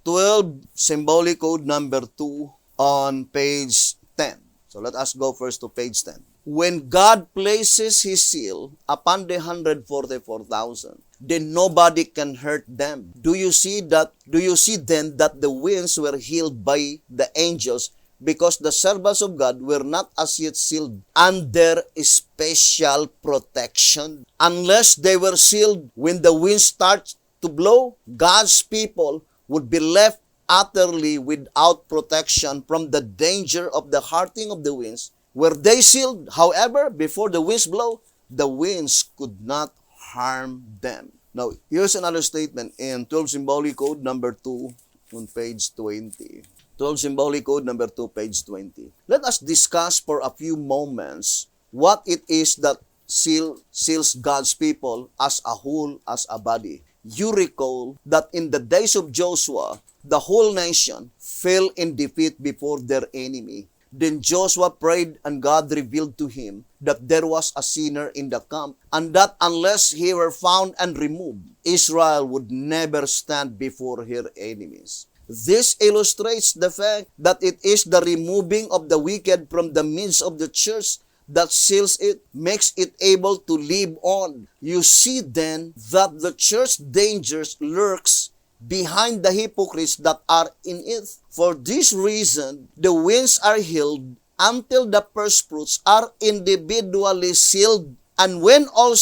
12 Symbolic Code number 2 on page 10. So let us go first to page 10. When God places His seal upon the 144,000, then nobody can hurt them. Do you see then that the winds were healed by the angels, because the servants of God were not as yet sealed under special protection? Unless they were sealed when the wind starts to blow, God's people would be left utterly without protection from the danger of the hearting of the winds. Were they sealed, however, before the winds blow, the winds could not harm them. Now, here's another statement in 12 Symbolic Code number 2 on page 20. 12 Symbolic Code number 2, page 20. Let us discuss for a few moments what it is that seals God's people as a whole, as a body. You recall that in the days of Joshua, the whole nation fell in defeat before their enemy. Then Joshua prayed, and God revealed to him that there was a sinner in the camp, and that unless he were found and removed, Israel would never stand before her enemies. This illustrates the fact that it is the removing of the wicked from the midst of the church that seals it, makes it able to live on. You see then that the church dangers lurks behind the hypocrites that are in it. For this reason, the winds are healed until the first fruits are individually sealed. And when all the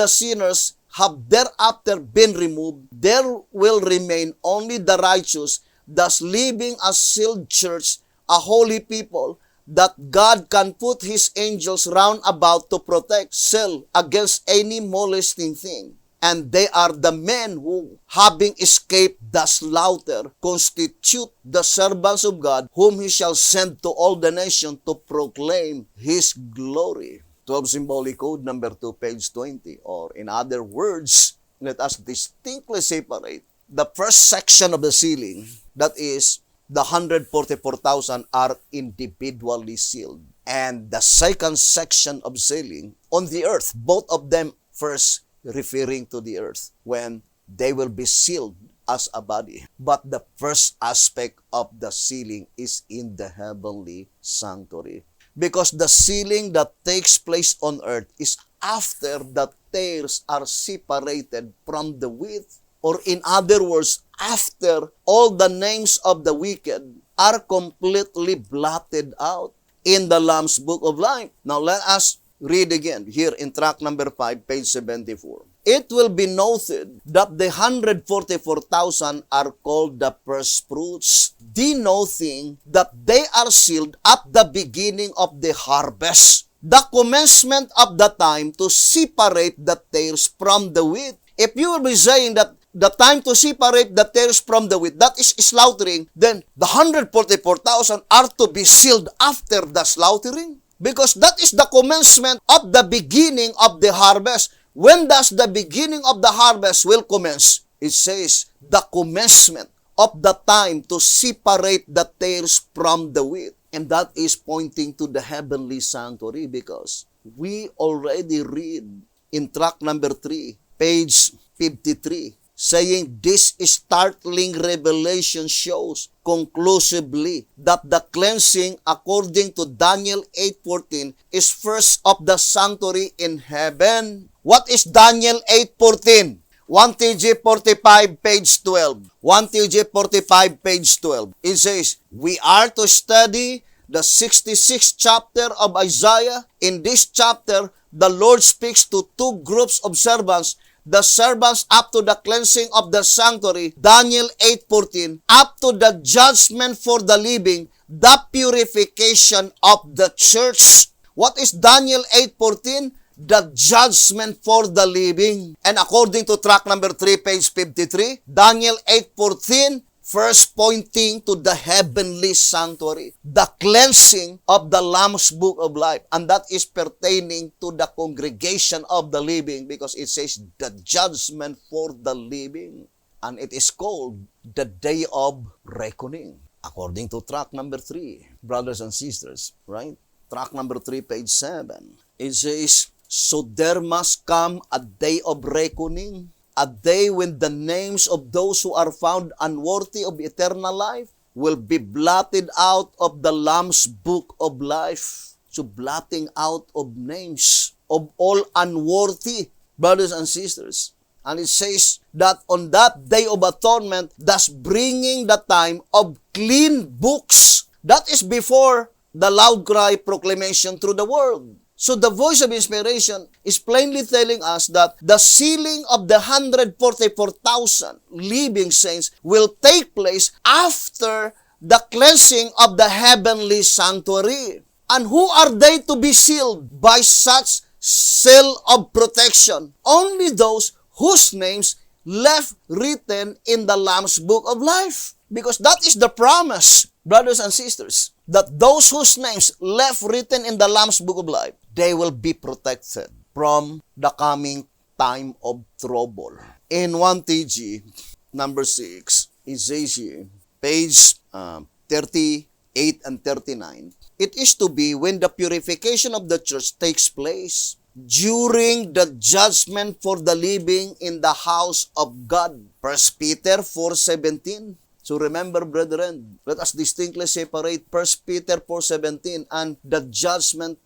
sinners have thereafter been removed, there will remain only the righteous, thus leaving a sealed church, a holy people, that God can put His angels round about to protect, seal against any molesting thing. And they are the men who, having escaped the slaughter, constitute the servants of God, whom He shall send to all the nations to proclaim His glory. 12 Symbolic Code number 2, page 20. Or in other words, let us distinctly separate the first section of the sealing, that is, the 144,000 are individually sealed. And the second section of sealing on the earth, both of them first referring to the earth, when they will be sealed as a body. But the first aspect of the sealing is in the heavenly sanctuary. Because the sealing that takes place on earth is after the tares are separated from the wheat. Or in other words, after all the names of the wicked are completely blotted out in the Lamb's Book of Life. Now let us read again here in track number 5, page 74. It will be noted that the 144,000 are called the first fruits, denoting that they are sealed at the beginning of the harvest, the commencement of the time to separate the tares from the wheat. If you will be saying that the time to separate the tares from the wheat, that is slaughtering, then the 144,000 are to be sealed after the slaughtering. Because that is the commencement of the beginning of the harvest. When does the beginning of the harvest will commence? It says the commencement of the time to separate the tares from the wheat. And that is pointing to the heavenly sanctuary, because we already read in track number 3, page 53, saying this startling revelation shows conclusively that the cleansing according to Daniel 8:14 is first of the sanctuary in heaven. What is Daniel 8:14? 1 TG 45, page 12. 1 TG 45, page 12. It says, we are to study the 66th chapter of Isaiah. In this chapter, the Lord speaks to two groups of servants. The servants up to the cleansing of the sanctuary, Daniel 8:14, up to the judgment for the living, the purification of the church. What is Daniel 8:14? The judgment for the living. And according to track number 3, page 53, Daniel 8:14, first pointing to the heavenly sanctuary, the cleansing of the Lamb's Book of Life. And that is pertaining to the congregation of the living, because it says the judgment for the living. and it is called the Day of Reckoning. According to track number 3, brothers and sisters, right? Track number 3, page 7. It says, so there must come a day of reckoning, a day when the names of those who are found unworthy of eternal life will be blotted out of the Lamb's book of life. So blotting out of names of all unworthy brothers and sisters. And it says that on that day of atonement, thus bringing the time of clean books. That is before the loud cry proclamation through the world. So the voice of inspiration is plainly telling us that the sealing of the 144,000 living saints will take place after the cleansing of the heavenly sanctuary. And who are they to be sealed by such seal of protection? Only those whose names left written in the Lamb's book of life. Because that is the promise, brothers and sisters, that those whose names left written in the Lamb's book of life, they will be protected from the coming time of trouble. In 1 TG, number 6, it says here, page 38 and 39, it is to be when the purification of the church takes place during the judgment for the living in the house of God. 1 Peter 4:17. So remember, brethren, let us distinctly separate 1 Peter 4:17 and the judgment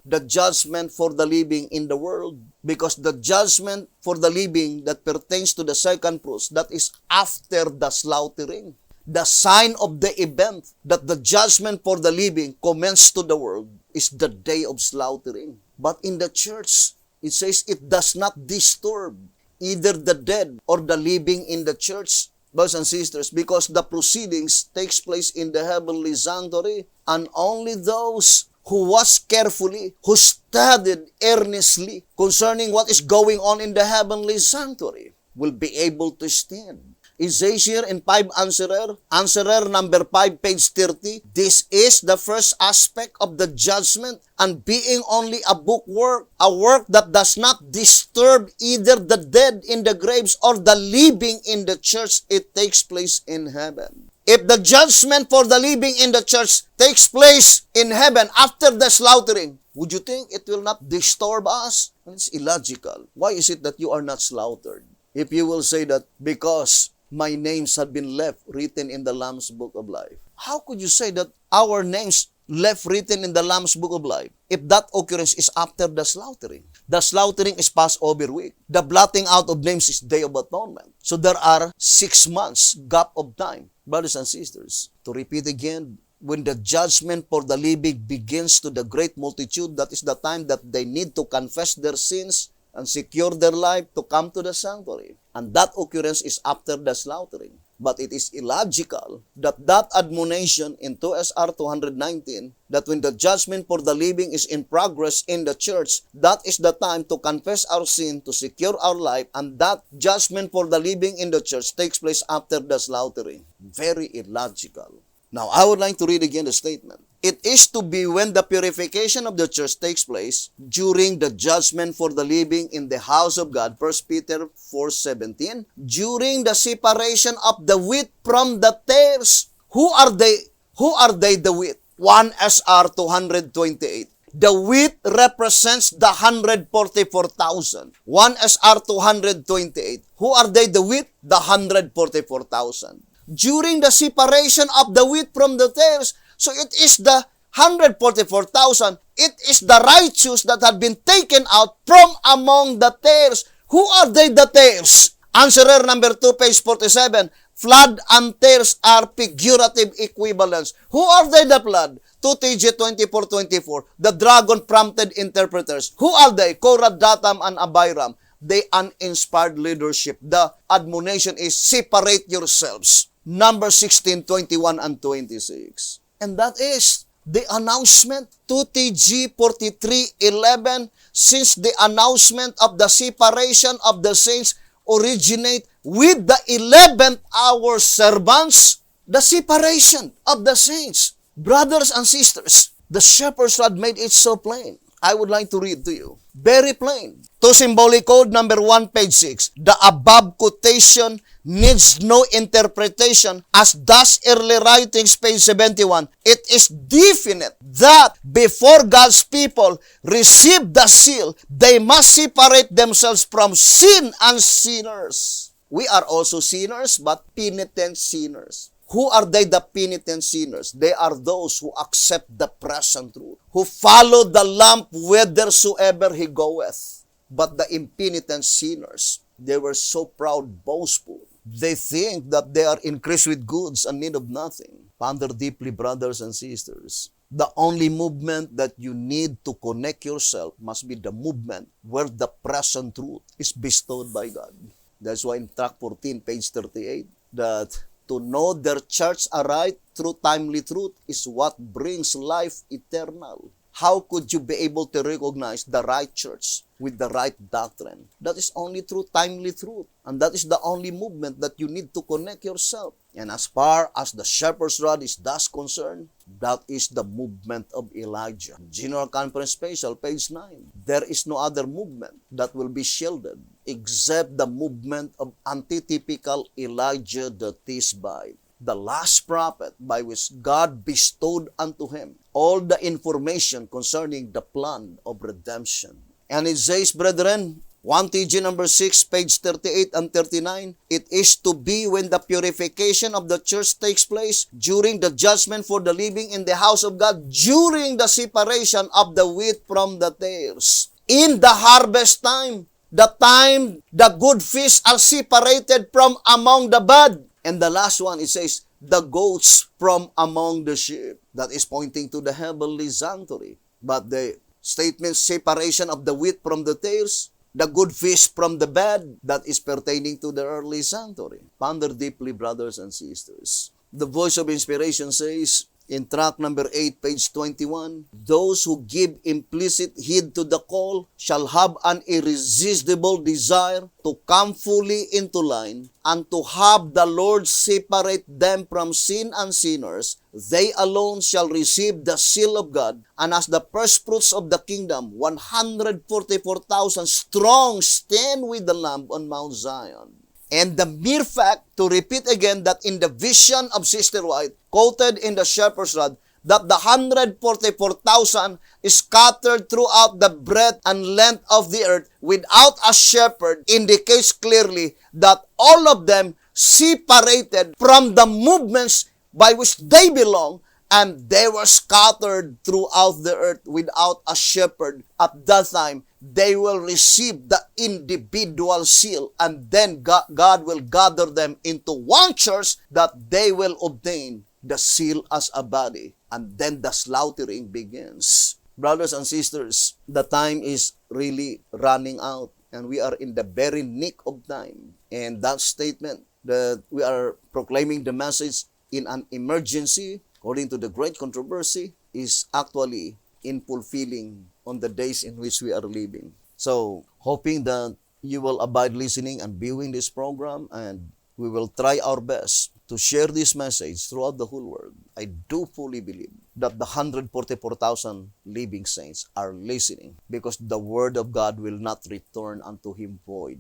for the living in the world. Because the judgment for the living that pertains to the second fruits, that is after the slaughtering. The sign of the event that the judgment for the living commenced to the world is the day of slaughtering. But in the church, it says it does not disturb either the dead or the living in the church, brothers and sisters, because the proceedings takes place in the heavenly sanctuary, and only those who watch carefully, who studied earnestly concerning what is going on in the heavenly sanctuary, will be able to stand. It says here in 5 answerer number 5, page 30, this is the first aspect of the judgment, and being only a book work, a work that does not disturb either the dead in the graves or the living in the church, it takes place in heaven. If the judgment for the living in the church takes place in heaven after the slaughtering, would you think it will not disturb us? It's illogical. Why is it that you are not slaughtered? If you will say that because my names have been left written in the Lamb's book of life. How could you say that our names left written in the Lamb's book of life if that occurrence is after the slaughtering? The slaughtering is Passover week. The blotting out of names is Day of Atonement. So there are 6 months gap of time, brothers and sisters. To repeat again, when the judgment for the living begins to the great multitude, that is the time that they need to confess their sins and secure their life to come to the sanctuary. And that occurrence is after the slaughtering. But it is illogical that admonition in 2 SR 219, that when the judgment for the living is in progress in the church, that is the time to confess our sin, to secure our life, and that judgment for the living in the church takes place after the slaughtering. Very illogical. Now, I would like to read again the statement. It is to be when the purification of the church takes place during the judgment for the living in the house of God, 1 Peter 4:17, during the separation of the wheat from the tares. Who are they? Who are they, the wheat? 1 SR 228. The wheat represents the 144,000. 1 SR 228. Who are they, the wheat? The 144,000. During the separation of the wheat from the tares, so it is the 144,000. It is the righteous that have been taken out from among the tares. Who are they, the tares? Answerer number 2, page 47. Flood and tares are figurative equivalents. Who are they, the flood? 2 TG 24:24. The dragon-prompted interpreters. Who are they? Korah, Datam, and Abiram. They uninspired leadership. The admonition is separate yourselves. Number 16, 21, and 26. And that is the announcement, 2 TG 43:11, since the announcement of the separation of the saints originate with the 11th hour servants, the separation of the saints. Brothers and sisters, the shepherd's rod made it so plain. I would like to read to you. Very plain. To symbolic code number 1, page 6. The above quotation needs no interpretation, as thus early writings, page 71. It is definite that before God's people receive the seal, they must separate themselves from sin and sinners. We are also sinners, but penitent sinners. Who are they, the penitent sinners? They are those who accept the present truth, who follow the Lamb whithersoever he goeth. But the impenitent sinners, they were so proud, boastful. They think that they are increased with goods and need of nothing. Ponder deeply, brothers and sisters. The only movement that you need to connect yourself must be the movement where the present truth is bestowed by God. That's why in tract 14, page 38, that to know their church aright through timely truth is what brings life eternal. How could you be able to recognize the right church with the right doctrine? That is only through timely truth. And that is the only movement that you need to connect yourself. And as far as the shepherd's rod is thus concerned, that is the movement of Elijah. General Conference Special, page 9. There is no other movement that will be shielded except the movement of antitypical Elijah the Tishbite, the last prophet by which God bestowed unto him all the information concerning the plan of redemption. And it says, brethren, 1 TG number 6, page 38 and 39, it is to be when the purification of the church takes place during the judgment for the living in the house of God, during the separation of the wheat from the tares. In the harvest time, the good fish are separated from among the bad. And the last one, it says, the goats from among the sheep. That is pointing to the heavenly sanctuary. But the statement, separation of the wheat from the tares, the good fish from the bad, that is pertaining to the earthly sanctuary. Ponder deeply, brothers and sisters. The Voice of Inspiration says, in tract number 8, page 21, those who give implicit heed to the call shall have an irresistible desire to come fully into line and to have the Lord separate them from sin and sinners. They alone shall receive the seal of God, and as the first fruits of the kingdom, 144,000 strong stand with the Lamb on Mount Zion. And the mere fact, to repeat again, that in the vision of Sister White, quoted in the shepherd's rod, that the 144,000 is scattered throughout the breadth and length of the earth without a shepherd, indicates clearly that all of them separated from the movements by which they belong, and they were scattered throughout the earth without a shepherd. At that time, they will receive the individual seal, and then God will gather them into one church, that they will obtain the seal as a body, and then the slaughtering begins. Brothers and sisters, the time is really running out, and we are in the very nick of time. And that statement that we are proclaiming the message in an emergency, according to the great controversy, is actually in fulfilling on the days in which we are living. So, hoping that you will abide listening and viewing this program, and we will try our best to share this message throughout the whole world. I do fully believe that the 144,000 living saints are listening, because the word of God will not return unto him void.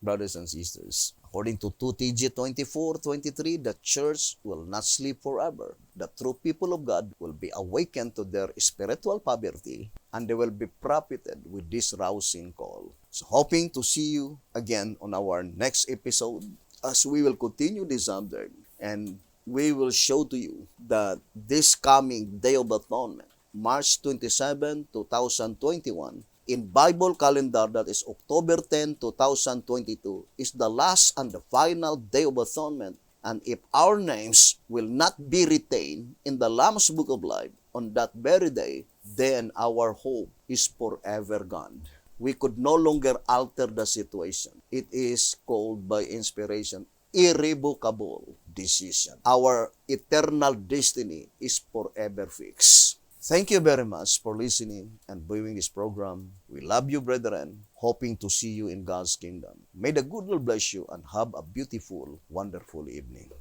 Brothers and sisters, according to 2 TG 24:23, the church will not sleep forever. The true people of God will be awakened to their spiritual poverty, and they will be profited with this rousing call. So, hoping to see you again on our next episode, as we will continue this subject, and we will show to you that this coming Day of Atonement, March 27, 2021, in Bible calendar, that is October 10, 2022, is the last and the final Day of Atonement. And if our names will not be retained in the Lamb's Book of Life on that very day, then our hope is forever gone. We could no longer alter the situation. It is called by inspiration, irrevocable decision. Our eternal destiny is forever fixed. Thank you very much for listening and viewing this program. We love you, brethren, hoping to see you in God's kingdom. May the good Lord bless you and have a beautiful, wonderful evening.